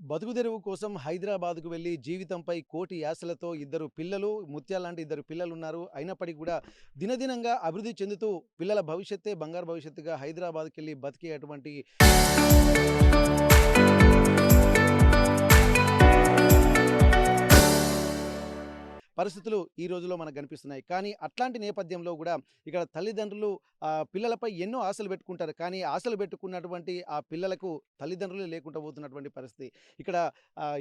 బతుకుదెరువు కోసం హైదరాబాద్‌కు వెళ్లి జీవితంపై కోటి ఆశలతో ఇద్దరు పిల్లలు, ముత్యాల్లాంటి ఇద్దరు పిల్లలున్నారు. అయినప్పటికి కూడా దినదినంగా అభివృద్ధి చెందుతూ పిల్లల భవిష్యత్తే బంగారు భవిష్యత్తుగా హైదరాబాద్‌కెళ్ళి బతికే అటువంటి పరిస్థితులు ఈ రోజుల్లో మనకు కనిపిస్తున్నాయి. కానీ అట్లాంటి నేపథ్యంలో గూడా ఇక్కడ తల్లిదండ్రులు పిల్లలపై ఎన్నో ఆశలు పెట్టుకుంటారు. కానీ ఆశలు పెట్టుకున్నటువంటి ఆ పిల్లలకు తల్లిదండ్రులే లేకుండా పోతున్నటువంటి పరిస్థితి. ఇక్కడ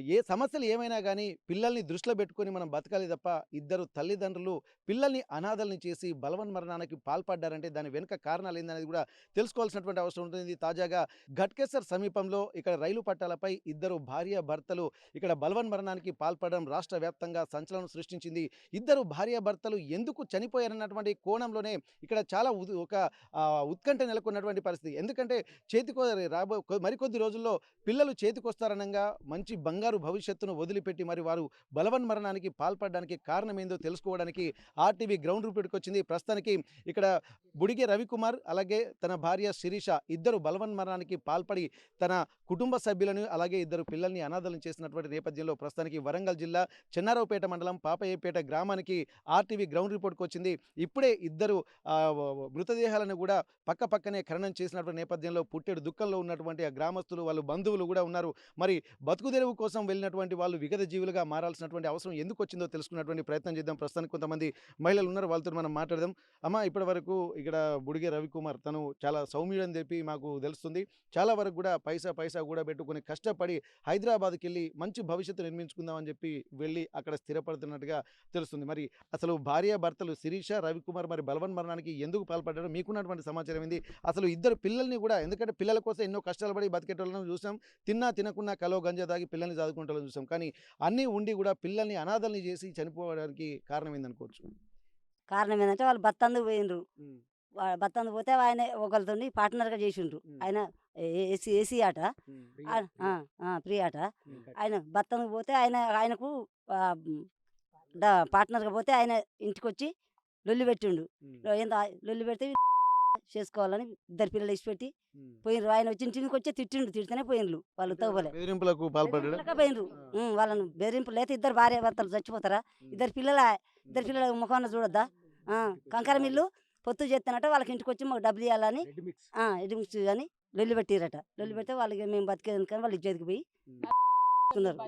ఏ సమస్యలు ఏమైనా గానీ పిల్లల్ని దృష్టిలో పెట్టుకొని మనం బతకాలి తప్ప ఇద్దరు తల్లిదండ్రులు పిల్లల్ని అనాథల్ని చేసి బలవన్మరణానికి పాల్పడ్డారంటే దాని వెనుక కారణాలేందనేది గూడా తెలుసుకోవాల్సినటువంటి అవసరం ఉంటుంది. తాజాగా ఘట్కేసర్ సమీపంలో ఇక్కడ రైలు పట్టాలపై ఇద్దరు భార్యాభర్తలు ఇక్కడ బలవన్మరణానికి పాల్పడడం రాష్ట్ర వ్యాప్తంగా సంచలనం సృష్టించింది. ఇద్దరు భార్యాభర్తలు ఎందుకు చనిపోయారన్నటువంటి కోణంలోనే ఇక్కడ చాలా ఒక ఉత్కంఠ నెలకొన్నటువంటి పరిస్థితి. ఎందుకంటే చేతికో మరికొద్ది రోజుల్లో పిల్లలు చేతికొస్తారనంగా మంచి బంగారు భవిష్యత్తును వదిలిపెట్టి మరి వారు బలవన్మరణానికి పాల్పడడానికి కారణమేందో తెలుసుకోవడానికి ఆర్టీవీ గ్రౌండ్ రిపోర్ట్‌కొచ్చింది. ప్రస్తుతానికి ఇక్కడ బుడిగె రవికుమార్ అలాగే తన భార్య శిరీష ఇద్దరు బలవన్మరణానికి పాల్పడి తన కుటుంబ సభ్యులను అలాగే ఇద్దరు పిల్లల్ని అనాథలను చేసినటువంటి నేపథ్యంలో ప్రస్తుతానికి వరంగల్ జిల్లా చెన్నారావుపేట మండలం పాపయ్యపేట గ్రామానికి ఆర్టీవీ గ్రౌండ్ రిపోర్ట్‌కి వచ్చింది. ఇప్పుడే ఇద్దరు మృతదేహాలను కూడా పక్కపక్కనే ఖననం చేసినటువంటి నేపథ్యంలో పుట్టెడు దుఃఖంలో ఉన్నటువంటి ఆ గ్రామస్తులు వాళ్ళు బంధువులు కూడా ఉన్నారు. మరి బతుకుదెరువు కోసం వెళ్ళినటువంటి వాళ్ళు విగత జీవులుగా మారాల్సినటువంటి అవసరం ఎందుకు వచ్చిందో తెలుసుకున్నటువంటి ప్రయత్నం చేద్దాం. ప్రస్తుతానికి కొంతమంది మహిళలు ఉన్నారు, వాళ్ళతో మనం మాట్లాడదాం. అమ్మ, ఇప్పటి వరకు ఇక్కడ బుడిగె రవికుమార్ తను చాలా సౌమ్యుడని చెప్పి మాకు తెలుస్తుంది. చాలా వరకు కూడా పైసా కూడా పెట్టుకొని కష్టపడి హైదరాబాద్‌కెళ్ళి మంచి భవిష్యత్తు నిర్మించుకుందామని చెప్పి వెళ్ళి అక్కడ స్థిరపడుతున్నట్టుగా తెలుస్తుంది. మరి అసలు భార్యాభర్తలు శిరీష, రవికుమార్ మరి బలవన్మరణానికి ఎందుకు పాల్పడ్డారో మీకున్నటువంటి సమాచారం ఏంది? అసలు ఇద్దరు పిల్లల్ని కూడా ఎందుకంటే పిల్లల కోసం ఎన్నో కష్టాలు పడి బతికేటోళ్ళను చూసాం. తిన్నా తినకున్నా కలో గంజా తాగి పిల్లల్ని చదువుకునేటోళ్ళని చూసాం. కానీ అన్నీ ఉండి కూడా పిల్లల్ని అనాథల్ని చేసి చనిపోవడానికి కారణం ఏందనుకోవచ్చు? కారణం ఏందంటే వాళ్ళు బత్తందుకు పోయిండ్రు. హ్మ్. బత్తందుకు పోతే ఆయన ఒకళ్ళతోని పార్ట్నర్‌గా చేసిండ్రు. హ్మ్. ఆయన ఏసీ ఆట. హ్మ్. ఫ్రీ ఆట. హ్మ్. ఆయన బత్తందుకు పోతే ఆయనకు ఆహ్, హ్మ్, పార్ట్నర్‌గా పోతే ఆయన ఇంటికొచ్చి లొల్లి పెట్టిండు. హ్మ్. ఏందో లొల్లి పెడితే చేసుకోవాలని ఇద్దరు పిల్లలు ఇడిచిపెట్టి హ్మ్. పోయిండ్రు. ఆయన వచ్చి ఇంటికొచ్చే తిట్టిండు. తిడితేనే పోయిండ్రు వాళ్ళు అంటే తోవలే. బెదిరింపులకు పాల్పడ్డాడా? బెదిరింపులకే పోయిండ్రు. ఆ! వాళ్ళని బెదిరింపులు లేతే ఇద్దరు భార్యాభర్తలు చచ్చిపోతారా? హ్మ్. ఇద్దరు హ్మ్. పిల్లల ముఖాన చూడొద్దా? ఆ! కంకర మిల్లు పొత్తు చేత్తేనట వాళ్ళకి ఇంటికొచ్చి మాకు డబ్బులియ్యాలని రెడ్ మిక్స్. ఎడిమిక్స్ అని లొల్లి పెట్టిరట. లొల్లి హ్మ్. పెడితే వాళ్ళకి మేము బతికేదనుకని వాళ్ళ ఇజ్జతికి పోయి హ్మ్. కున్నారు.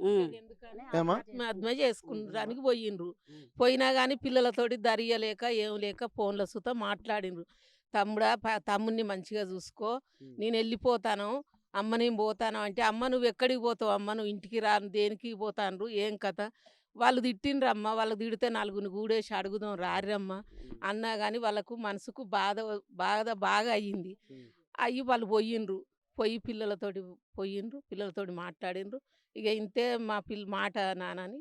ఏమ్మా? ఆత్మహత్య చేసుకుంటానికి పోయిండ్రు. హ్మ్. పోయినా గాని పిల్లలతోటి దరియలేక ఏం లేక ఫోన్ల సుత మాట్లాడిండ్రు. తమ్ముడా తమ్ముడిని మంచిగా చూసుకో, హ్మ్. నేను వెళ్ళిపోతాను, అమ్మ నేను పోతాను అంటే, అమ్మ నువ్వు ఎక్కడికి పోతావు అమ్మ, నువ్వు ఇంటికి రా, దేనికి పోతాండ్రు ఏం కథ, వాళ్ళు తిట్టిండ్రమ్మ, వాళ్ళు తిడితే నలుగురిని కూడేసి అడుగుదాం రారమ్మ హ్మ్. అన్నా కానీ వాళ్ళకు మనసుకు బాగా అయ్యింది. హ్మ్. అయ్యి వాళ్ళు పోయిండ్రు. పిల్లలతోటి మాట్లాడిండ్రు. ఇక ఇంతే మా మాట నాన్న అని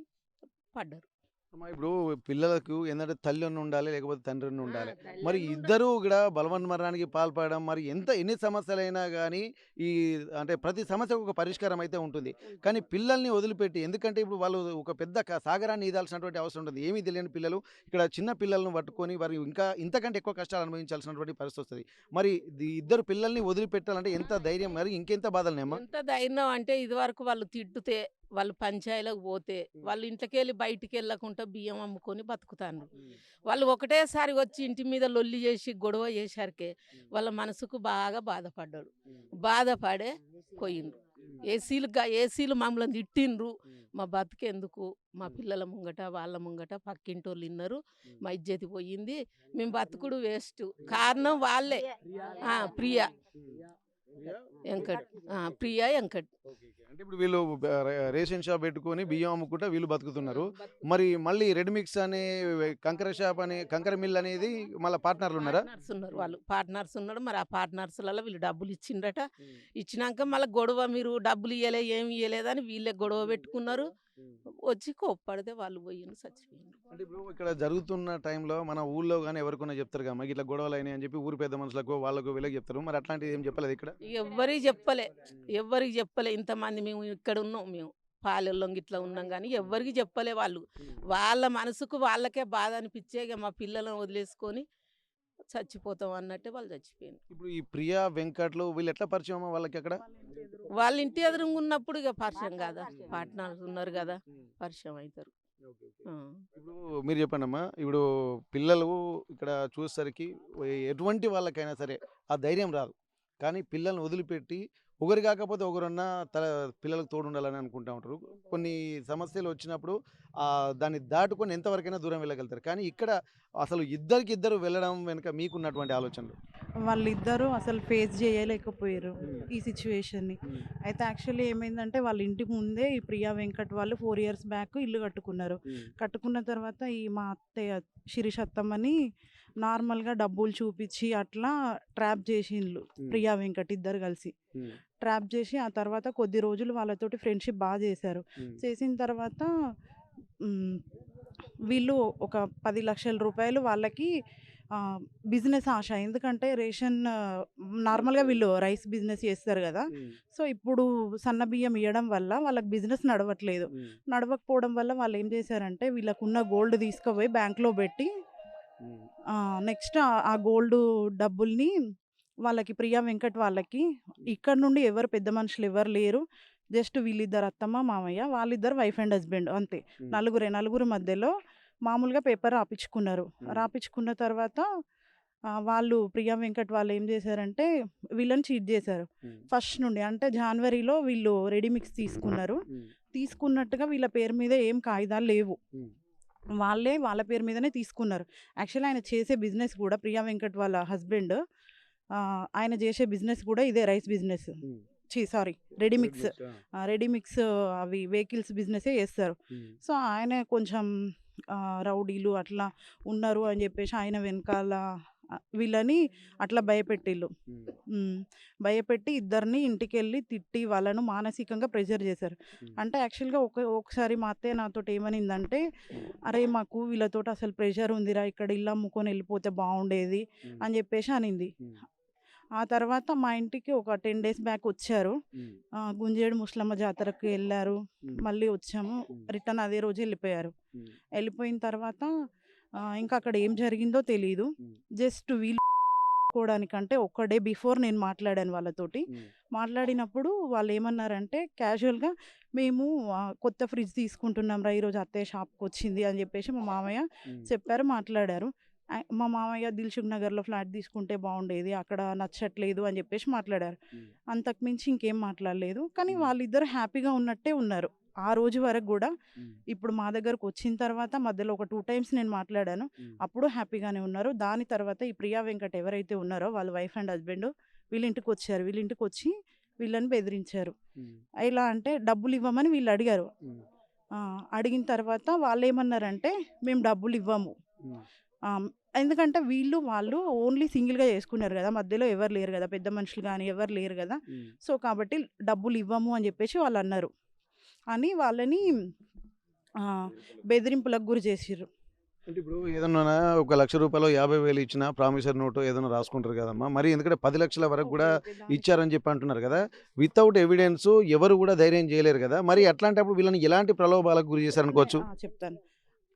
పడ్డారు. అమ్మా, ఇప్పుడు పిల్లలకు ఏందంటే తల్లన్న ఉండాలి, లేకపోతే తండ్రన్న ఆ! ఉండాలి. మరి తల్లన్న ఇద్దరూ కూడా బలవన్మరణానికి పాల్పడడం మరి ఎన్ని సమస్యలైనా గానీ, ఈ అంటే ప్రతి సమస్యకు ఒక పరిష్కారం అయితే ఉంటుంది. కానీ ఉంటుంది. పిల్లల్ని వదిలిపెట్టి ఎందుకంటే ఇప్పుడు వాళ్ళు ఒక పెద్ద సాగరాన్ని ఈదాల్సినటువంటి అవసరం ఉంటుంది. ఏమీ తెలియని పిల్లలు ఇక్కడ చిన్న పిల్లలను పట్టుకొని వారు ఇంకా ఇంతకంటే ఎక్కువ కష్టాలు అనుభవించాల్సినటువంటి పరిస్థితి వస్తది. మరి ఇద్దరు పిల్లల్ని వదిలిపెట్టాలంటే ఎంత ధైర్యం, మరి ఇంకెంత బాధలున్నాయమ్మా? ఎంత ధైర్యం అంటే ఇదివరకు వాళ్ళు తిట్టుతే, వాళ్ళు పంచాయలకు పోతే, హ్మ్. వాళ్ళు ఇంట్లోకెళ్ళి బయటికెళ్ళకుండా బియ్యం అమ్ముకొని బతుకుతాండ్రు. హ్మ్. వాళ్ళు ఒకటేసారి వచ్చి ఇంటి మీద లొల్లి చేసి, గొడవ చేశారికే హ్మ్. వాళ్ళ మనసుకు బాగా బాధపడ్డాడు. హ్మ్. బాధపడే పోయిండ్రు. హ్మ్. ఏసీలు మమ్మల్ని తిట్టిండ్రు. హ్మ్. మా బతుకెందుకు, మా హ్మ్. పిల్లల ముంగట, వాళ్ళ ముంగట పక్కింటోళ్ళు ఇన్నరు. హ్మ్. మా ఇజ్జతి పోయింది. మేము బతుకుడు వేస్టు. కారణం వాళ్ళే. ప్రియ. హ్మ్. ఎంకట్. ప్రియా ఎంకట్. ఓకే. అంటే ఇప్పుడు వీళ్ళు రేషన్ షాప్ పెట్టుకొని బియ్యం అమ్ముకుంటా వీళ్ళు బతుకుతున్నారు. బతుకుతారు. మరి మళ్ళీ రెడ్ మిక్స్ అనే కంకర షాప్ అని కంకర మిల్ అనేది మళ్ళా పార్ట్నర్‌లున్నారా? పార్ట్నర్స్ ఉన్నారు వాళ్ళు. పార్ట్నర్స్ ఉన్నాడు. మరి ఆ పార్ట్నర్స్‌లలో వీళ్ళు డబ్బులు ఇచ్చిండ్రట. హ్మ్. ఇచ్చినాక మళ్ళా గొడవ, మీరు డబ్బులు ఇయ్యలే, ఏమి ఇయ్యలేదని వీళ్ళే గొడవ పెట్టుకున్నారు. హ్మ్. వచ్చి కోప్పడితే వాళ్ళు పోయిండ్రు, చచ్చిపోయిండ్రు. అంటే ఇప్పుడు ఇక్కడ జరుగుతున్న టైంలో మన ఊళ్ళో గాని ఎవరికైనా చెప్తారుగా మాకు ఇట్లా గొడవలయినాయి అని చెప్పి ఊరు పెద్ద మనుషులకు, వాళ్ళకు వీళ్ళకి చెప్తారు. మరి అట్లాంటిది ఏం చెప్పలేదా ఇక్కడ? ఎవ్వరికి చెప్పలే. ఎవ్వరికి చెప్పలే. ఇంతమంది మేము ఇక్కడ ఉన్నాం మేము. పాలెల్లో గిట్లా ఉన్నాం గానీ ఎవ్వరికి చెప్పలే వాళ్ళు. హ్మ్. వాళ్ళ మనసుకు వాళ్ళకే బాధ అనిపిచ్చే ఇగ మా పిల్లలను వదిలేసుకొని చచ్చిపోతాం అన్నట్టే వాళ్ళు చచ్చిపోయారు. ఇప్పుడు ఈ ప్రియా వెంకట్లు వీళ్ళు ఎట్లా పరిచయం అమ్మా వాళ్ళకి అక్కడ? వాళ్ళ ఇంటి ఎదురుగా ఉన్నప్పుడు ఇక పరిచయం కదా, పార్ట్నర్స్ ఉన్నారు కదా, పరిచయం అవుతారు. ఆ. ఇప్పుడు మీరు చెప్పండమ్మా, ఇప్పుడు పిల్లలు ఇక్కడ చూసేసరికి ఎటువంటి వాళ్ళకైనా సరే ఆ ధైర్యం రాదు. కానీ పిల్లల్ని వదిలిపెట్టి ఒకరు కాకపోతే ఒకరన్నా పిల్లలకు తోడు ఉండాలని అనుకుంటా ఉంటారు. కొన్ని సమస్యలు వచ్చినప్పుడు దాన్ని దాటుకొని ఎంతవరకైనా దూరం వెళ్ళగలుగుతారు. కానీ ఇక్కడ అసలు ఇద్దరికిద్దరు వెళ్ళడం వెనుక మీకున్నటువంటి ఆలోచనలు? వాళ్ళిద్దరూ అసలు ఫేస్ చేయలేకపోయారు హ్మ్. ఈ సిచ్యువేషన్‌ని. హ్మ్. అయితే యాక్చువల్లీ ఏమైందంటే వాళ్ళ ఇంటి ముందే ఈ ప్రియా వెంకట్ వాళ్ళు 4 ఇయర్స్ బ్యాక్ ఇల్లు కట్టుకున్నారు. హ్మ్. కట్టుకున్న తర్వాత ఈ మా అత్తయ్య శిరీష అత్తమ్మని నార్మల్‌గా డబ్బులు చూపిచ్చి అట్లా ట్రాప్ చేసిండ్లు హ్మ్. ప్రియా వెంకట్ ఇద్దరు కలిసి. హ్మ్. ట్రాప్ చేసి ఆ తర్వాత కొద్ది రోజులు వాళ్ళతోటి ఫ్రెండ్‌షిప్ చేశారు. హ్మ్. చేసిన తర్వాత హ్మ్. వీళ్ళు ఒక 10,00,000 రూపాయలు వాళ్ళకి బిజినెస్ ఆశ. ఎందుకంటే నార్మల్‌గా వీళ్ళు రైస్ బిజినెస్ చేస్తారు గదా! హ్మ్. సో, ఇప్పుడు సన్న బియ్యం ఇయ్యడం వల్ల వాళ్ళకి బిజినెస్ నడవట్లేదు. హ్మ్. నడవకపోవడం వల్ల వాళ్ళేం చేశారంటే వీళ్ళకున్న గోల్డ్ తీసుకుపోయి బ్యాంక్‌లో పెట్టి హ్మ్. నెక్స్ట్ ఆ గోల్డు డబ్బుల్ని వాళ్ళకి ప్రియా వెంకట్ వాళ్ళకి ఇక్కడ నుండి ఎవరు పెద్ద మనుషులు ఎవరు లేరు. జస్ట్ వీళ్ళిద్దరు అత్తమ్మ, మామయ్య. వాళ్ళిద్దరు వైఫ్ అండ్ హస్బెండ్ అంతే. హ్మ్. నలుగురు మధ్యలో మామూలుగా పేపర్ రాపిచ్చుకున్నారు. హ్మ్. రాపిచ్చుకున్న తర్వాత వాళ్ళు ప్రియా వెంకట్ వాళ్ళు ఏం చేశారంటే వీళ్ళని చీట్ చేశారు. హ్మ్. ఫస్ట్ నుండి అంటే జనవరిలో వీళ్ళు రెడీ మిక్స్ తీసుకున్నారు. హ్మ్. తీసుకున్నట్టుగా వీళ్ళ పేరు మీద ఏం కాగితాలు లేవు. హ్మ్. వాళ్ళ పేరు మీదనే తీసుకున్నారు. యాక్చువల్లీ ఆయన చేసే బిజినెస్ కూడా ప్రియా వెంకట్ వాళ్ళ హస్బెండ్ ఆయన చేసే బిజినెస్ కూడా ఇదే రైస్ బిజినెస్. హ్మ్. Sorry ready red mix. Mix. ఆ! రెడీ మిక్స్ అవి వెహికల్స్ బిజినెసే చేస్తారు. హ్మ్. సో, ఆయన కొంచెం రౌడీలు అట్లా ఉన్నారు అని చెప్పేసి ఆయన వెనకాల వీళ్ళని అట్లా భయపెట్టిల్లు. హ్మ్. హ్మ్. భయపెట్టి ఇద్దరిని ఇంటికెళ్ళి తిట్టి వాళ్ళను మానసికంగా ప్రెషర్ చేశారు. హ్మ్. అంటే యాక్చువల్‌గా ఒకసారి మా అత్తయ్య నాతోటి ఏమనిందంటే, "అరే! మాకు వీళ్ళతోటి అసలు ప్రెషర్ ఉందిరా. ఇక్కడ ఇల్లు అమ్ముకొని వెళ్ళిపోతే బాగుండేది" హ్మ్. అని చెప్పేసి అనింది. హ్మ్. ఆ తర్వాత మా ఇంటికి ఒక 10 డేస్ బ్యాక్ వచ్చారు. హ్మ్. గుంజేడు ముసలమ్మ జాతరకి ఎళ్లారు. హ్మ్. మళ్ళీ వచ్చాము. హ్మ్. రిటర్న్ అదే రోజు ఎళ్ళిపోయారు. హ్మ్. ఎళ్ళిపోయిన తర్వాత ఇంకా అక్కడ ఏం జరిగిందో తెలీదు. హ్మ్. జస్ట్ వీళ్ళు కోడానికంటే ఒక డే బిఫోర్ నేను మాట్లాడాను వాళ్ళతోటి. హ్మ్. మాట్లాడినప్పుడు వాళ్ళేమన్నారంటే క్యాజువల్‌గా మేము కొత్త ఫ్రిడ్జ్ తీసుకుంటున్నాంరా ఈరోజు అత్తయ్య షాప్‌కొచ్చింది అని చెప్పేసి మా మామయ్య హ్మ్. చెప్పారు, మాట్లాడారు. మా మామయ్య దిల్‌సుఖ్ నగర్‌లో ఫ్లాట్ తీసుకుంటే బాగుండేది. అక్కడ నచ్చట్లేదు అని చెప్పేసి మాట్లాడారు. హ్మ్. అంతకు మించి ఇంకేం మాట్లాడలేదు. కానీ హ్మ్. వాళ్ళిద్దరూ హ్యాపీగా ఉన్నట్టే ఉన్నారు. ఆ రోజు వరకు గూడా. హ్మ్. ఇప్పుడు మా దగ్గరకొచ్చిన తర్వాత మధ్యలో ఒక 2 టైమ్స్ నేను మాట్లాడాను. హ్మ్. అప్పుడు హ్యాపీగానే ఉన్నారు. దాని తర్వాత ఈ ప్రియా వెంకట్ ఎవరైతే ఉన్నారో వాళ్ళ వైఫ్ అండ్ హస్బెండ్ వీళ్ళింటికొచ్చారు. వీళ్ళింటికొచ్చి వీళ్ళని బెదిరించారు. హ్మ్. ఎలా అంటే డబ్బులివ్వమని వీళ్ళడిగారు. హ్మ్. అడిగిన తర్వాత వాళ్ళేమన్నారంటే మేము డబ్బులివ్వము. హ్మ్. ఆహ్, ఎందుకంటే వాళ్ళు ఓన్లీ సింగిల్‌గా చేసుకున్నారు గదా! మధ్యలో ఎవరు లేరు గదా! పెద్ద మనుషులు గాని ఎవరు లేరు గదా! హ్మ్. సో, కాబట్టి డబ్బులివ్వము అని జెప్పేసి వాళ్ళన్నారు. అని వాళ్ళని బెదిరింపులకు గురి చేసిర్రు. అంటే ఇప్పుడు ఏదన్నా ఒక రూ. 1,00,000 50,000 ఇచ్చినా ప్రామిసరీ నోటో ఏదైనా రాసుకుంటారు కదమ్మా! మరి ఎందుకంటే 10,00,000 వరకు ఓకే. గూడా ఓకే. దానికి ఇచ్చారని చెప్పి అంటున్నారు గదా! వితౌట్ ఎవిడెన్సు ఎవరు గూడా ధైర్యం చేయలేరు గదా! మరి అట్లాంటప్పుడు వీళ్ళని ఎలాంటి ప్రలోభాలకు గురి చేశారనుకోవచ్చు? చెప్తాను.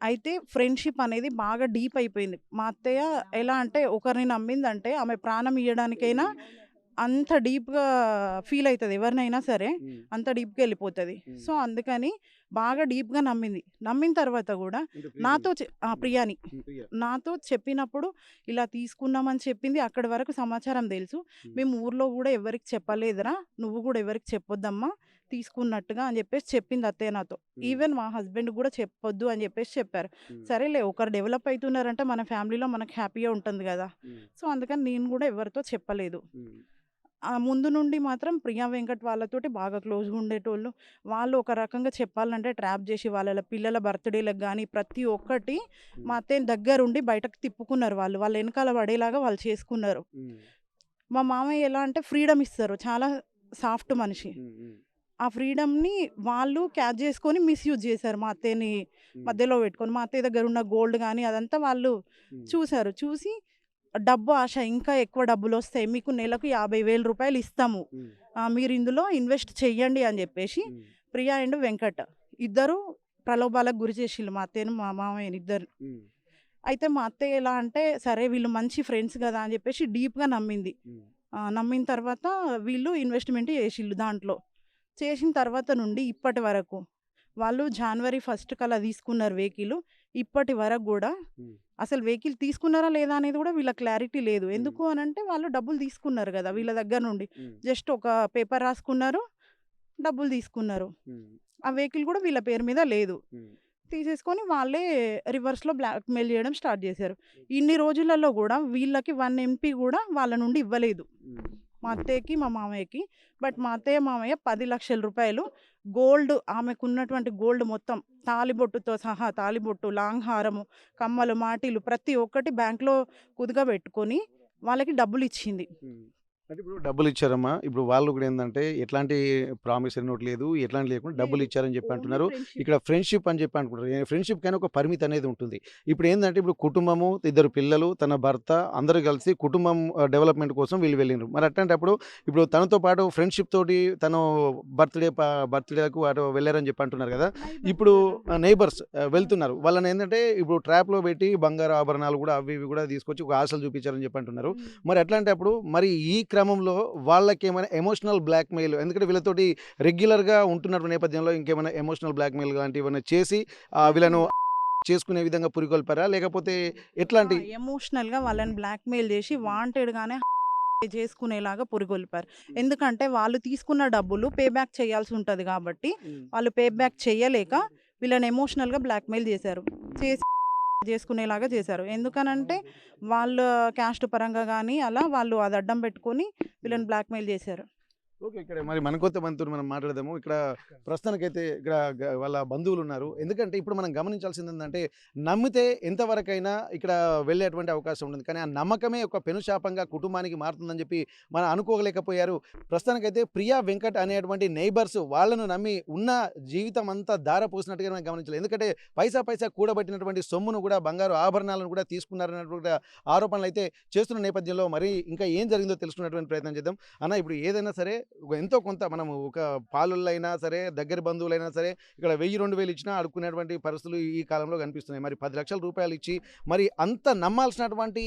అయితే ఫ్రెండ్‌షిప్ అనేది బాగా డీప్ అయిపోయింది. మా అత్తయ్య ఎలా అంటే ఒకరిని నమ్మిందంటే ఆమె ప్రాణం ఇయ్యడానికైనా అంత డీప్‌గా ఫీల్ అయితది. ఎవరినైనా సరే హ్మ్. అంత డీప్‌గా ఎళ్ళిపోతది. హ్మ్. సో, అందుకని బాగా డీప్‌గా నమ్మింది. నమ్మిన తర్వాత గూడా అంటే నాతో హ్మ్. ప్రియాని. హ్మ్. ప్రియ. నాతో చెప్పినప్పుడు ఇలా తీసుకున్నామని చెప్పింది. అక్కడి వరకు సమాచారం తెలుసు. హ్మ్. మేము ఊర్లో గూడా ఎవరికీ చెప్పలేదురా. నువ్వు గూడా ఎవరికీ చెప్పొద్దమ్మా తీసుకున్నట్టుగా అని జెప్పేసి చెప్పింది అత్తయ్య నాతో. హ్మ్. ఈవెన్ మా హస్బెండ్‌కి గూడా చెప్పొద్దు అని జెప్పేసి చెప్పారు. హ్మ్. సరేలే ఒకరు డెవలప్ అయితున్నారంటే మన ఫ్యామిలీలో మనకు హ్యాపీగా ఉంటుంది గదా! హ్మ్. సో, అందుకని నేను గూడా ఎవరితో చెప్పలేదు. హ్మ్. ముందు నుండి మాత్రం ప్రియా వెంకట్ వాళ్ళతోటి బాగా క్లోజ్‌గా ఉండేటోళ్ళు. వాళ్ళు ఒక రకంగా చెప్పాలంటే ట్రాప్ జేసి వాళ్ళ పిల్లల బర్త్‌డే‌లకు గానీ ప్రతి ఒక్కటి హ్మ్. మా అత్తయ్యని దగ్గరుండి బయటకు తిప్పుకున్నారు వాళ్ళు. వాళ్ళ ఎనకాల పడేలాగా వాళ్ళు చేసుకున్నారు. హ్మ్. మా మామయ్య ఎలా అంటే ఫ్రీడమ్ ఇస్తారు. చాలా సాఫ్ట్ మనిషి. హ్మ్. హ్మ్. ఆ ఫ్రీడమ్‌ని వాళ్ళు క్యాచ్ చేసుకొని మిస్‌యూజ్ చేశారు మా అత్తయ్యని హ్మ్. మధ్యలో పెట్టుకొని. మా అత్తయ్య దగ్గర ఉన్న గోల్డ్ గానీ అదంతా వాళ్ళు హ్మ్. చూసారు. చూసి డబ్బు ఆశ ఇంకా ఎక్కువ డబ్బులొస్తాయి. మీకు నెలకు రూ. 50,000 ఇస్తాము. హ్మ్. మీరు ఇందులో ఇన్వెస్ట్ చెయ్యండి అని జెప్పేసి హ్మ్. ప్రియా అండ్ వెంకట్ ఇద్దరు ప్రలోభాలకు గురి చేసిల్లు మా అత్తయ్యని, మా మామయ్యని ఇద్దరిని. హ్మ్. అయితే మా అత్తయ్య ఎలా అంటే సరే వీళ్ళు మంచి ఫ్రెండ్స్ కదా అని చెప్పేసి డీప్గా నమ్మింది. నమ్మిన తర్వాత వీళ్ళు ఇన్వెస్ట్మెంట్ చేసిళ్ళు దాంట్లో. చేసిన తర్వాత నుండి ఇప్పటి వరకు వాళ్ళు జనవరి 1 కల్లా తీసుకున్నారు వెహికల్. ఇప్పటి వరకు కూడా అసలు వెహికల్ తీసుకున్నారా లేదా అనేది కూడా వీళ్ళ క్లారిటీ లేదు. ఎందుకు అనంటే వాళ్ళు డబ్బులు తీసుకున్నారు కదా వీళ్ళ దగ్గర నుండి. జస్ట్ ఒక పేపర్ రాసుకున్నారు, డబ్బులు తీసుకున్నారు. ఆ వెహికల్ కూడా వీళ్ళ పేరు మీద లేదు. తీసేసుకొని వాళ్ళే రివర్స్‌లో బ్లాక్‌మెయిల్ చేయడం స్టార్ట్ చేశారు. ఇన్ని రోజులలో కూడా వీళ్ళకి 1 ఎంపీ కూడా వాళ్ళ నుండి ఇవ్వలేదు. మా అత్తయ్యకి, మా మామయ్యకి. బట్ మా అత్తయ్య, మామయ్య 10,00,000 రూపాయలు గోల్డ్ ఆమెకున్నటువంటి గోల్డ్ మొత్తం తాళిబొట్టుతో సహా తాళిబొట్టు, లాంగ్ హారము, కమ్మలు, మాటీలు ప్రతి ఒక్కటి బ్యాంక్‌లో కుదువబెట్టుకొని వాళ్ళకి డబ్బులిచ్చింది. అంటే ఇప్పుడు డబ్బులు ఇచ్చారమ్మా. ఇప్పుడు వాళ్ళు కూడా ఏందంటే ఎట్లాంటి ప్రామిసరీ నోట్ లేదు. ఎట్లాంటి లేకుండా డబ్బులు లేదు. ఇచ్చారని చెప్పి ఓన్లీ అంటున్నారు. ఫ్రెండ్‌షిప్. ఇక్కడ ఫ్రెండ్‌షిప్ అని చెప్పి అనుకుంటారు. ఫ్రెండ్‌షిప్‌కైనా ఒక పరిమితి అనేది ఉంటుంది. ఇప్పుడు ఏందంటే ఇప్పుడు కుటుంబము, 2 పిల్లలు, తన భర్త అందరూ కలిసి కుటుంబం డెవలప్‌మెంట్ కోసం వీళ్ళు వెళ్ళిండ్రు. మరి అట్లాంటప్పుడు ఇప్పుడు తనతో పాటు ఫ్రెండ్‌షిప్ తోటి తను బర్త్‌డేకు అటు వెళ్లారని చెప్పి అంటున్నారు కదా! ఇప్పుడు నైబర్స్ వెళ్తున్నారు. వాళ్ళని ఏందంటే ఇప్పుడు ట్రాప్‌లో పెట్టి బంగారు ఆభరణాలు కూడా అవి ఇవి కూడా తీసుకొచ్చి ఒక ఆశలు చూపించారని చెప్పి అంటున్నారు. మరి అట్లాంటప్పుడు మరి ఈ క్రమంలో వాళ్ళకేమైనా ఎమోషనల్ బ్లాక్‌మెయిల్ ఎందుకంటే వీళ్ళతోటి రెగ్యులర్‌గా ఉంటున్నటువంటి నేపథ్యంలో ఇంకేమైనా ఎమోషనల్ బ్లాక్‌మెయిల్ లాంటివి ఏమైనా చేసి వీళ్ళను చేసుకునే విధంగా పురికొల్పారా? లేకపోతే ఎట్లాంటి ఎమోషనల్‌గా వాళ్ళని బ్లాక్‌మెయిల్ చేసి వాంటెడ్‌గానే చేసుకునేలాగా పురిగొల్పారు. ఎందుకంటే వాళ్ళు తీసుకున్న డబ్బులు పే బ్యాక్ చేయాల్సి ఉంటది కాబట్టి వాళ్ళు పే బ్యాక్ చేయలేక వీళ్ళని ఎమోషనల్‌గా బ్లాక్‌మెయిల్ చేశారు. చేసి చేసుకునేలాగా చేశారు. ఎందుకనంటే వాళ్ళ క్యాస్ట్ పరంగా గానీ అలా వాళ్ళు అది అడ్డం పెట్టుకొని వీళ్ళని బ్లాక్‌మెయిల్ చేశారు. ఓకే. ఇక్కడ మరి మనతోటి మనం మాట్లాడదాము. ఇక్కడ ప్రస్తుతానికైతే ఇక్కడ వాళ్ళ బంధువులున్నారు. ఎందుకంటే ఇప్పుడు మనం గమనించాల్సిందేందంటే నమ్మితే ఎంతవరకైనా ఇక్కడ వెళ్ళేటువంటి అవకాశం ఉంటుంది. కానీ ఆ నమ్మకమే ఒక పెనుశాపంగా కుటుంబానికి మారుతుందని చెప్పి మనం అనుకోలేకపోయారు. ప్రస్తుతానికైతే ప్రియా వెంకట్ అనేటువంటి నైబర్స్ వాళ్ళను నమ్మి ఉన్న జీవితం అంతా ధారపోసినట్టుగా మనం గమనించాలి. ఎందుకంటే పైసా కూడబెట్టినటువంటి సొమ్మును కూడా బంగారు ఆభరణాలను కూడా తీసుకున్నారన్నటువంటి ఆరోపణలైతే చేస్తున్న నేపథ్యంలో మరి ఇంకా ఏం జరిగిందో తెలుసుకునేటువంటి ప్రయత్నం చేద్దాం. అన్న ఇప్పుడు ఏదైనా సరే ఎంతో కొంత మనము ఒక పాలోళ్ళైనా సరే, దగ్గర బంధువులైనా సరే ఇక్కడ 1000, 2000 ఇచ్చినా అడుక్కునేటువంటి పరిస్థితులు ఈ కాలంలో కనిపిస్తున్నాయి. మరి 10,00,000 రూపాయలు ఇచ్చి మరి అంత నమ్మాల్సినటువంటి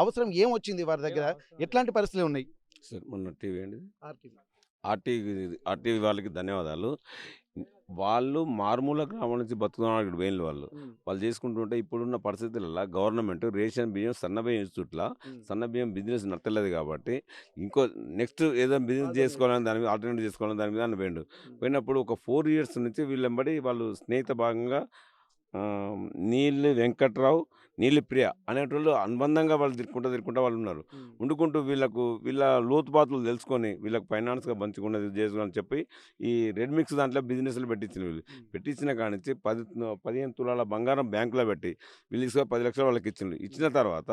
అవసరం ఏమొచ్చింది వారి దగ్గర? ఎట్లాంటి పరిస్థితులు ఉన్నాయి? సార్ మొన్న టీవీ అండి ఆర్‌టీవీ. ఆర్టీవీ వాళ్ళకి ధన్యవాదాలు. వాళ్ళు మారుమూల గ్రామం నుంచి బతుకుతున్నారు ఇక్కడ వేలు వాళ్ళు. వాళ్ళు చేసుకుంటుంటే ఇప్పుడున్న పరిస్థితులలో గవర్నమెంట్ రేషన్ బియ్యం, సన్న బియ్యం ఇస్తుట్లా సన్న బియ్యం బిజినెస్ నడతలేదు కాబట్టి ఇంకో నెక్స్ట్ ఏదైనా బిజినెస్ చేసుకోవాలని దాని మీద ఆల్టర్నేటివ్ చేసుకోవాలని దాని మీద అని పోయినప్పుడు ఒక 4 ఇయర్స్ నుంచి వీళ్ళెంబడి వాళ్ళు స్నేహిత భాగంగా నీళ్ళు వెంకట్రావు, నీళ్ళు ప్రియ అనేటోళ్ళు అనుబంధంగా వాళ్ళు తిరుక్కుంటా వాళ్ళు ఉన్నారు. వండుకుంటూ వీళ్ళ లోతుపాతులు తెలుసుకొని వీళ్ళకి ఫైనాన్స్గా మంచిగా ఇది చేసుకోవాలని చెప్పి ఈ రెడ్ మిక్స్ దాంట్లో బిజినెస్లు పెట్టించిన వీళ్ళు. పెట్టించిన కానించి 15 తులాల బంగారం బ్యాంకులో పెట్టి వీళ్ళకి 10 లక్షలు వాళ్ళకి ఇచ్చిండ్రు. ఇచ్చిన తర్వాత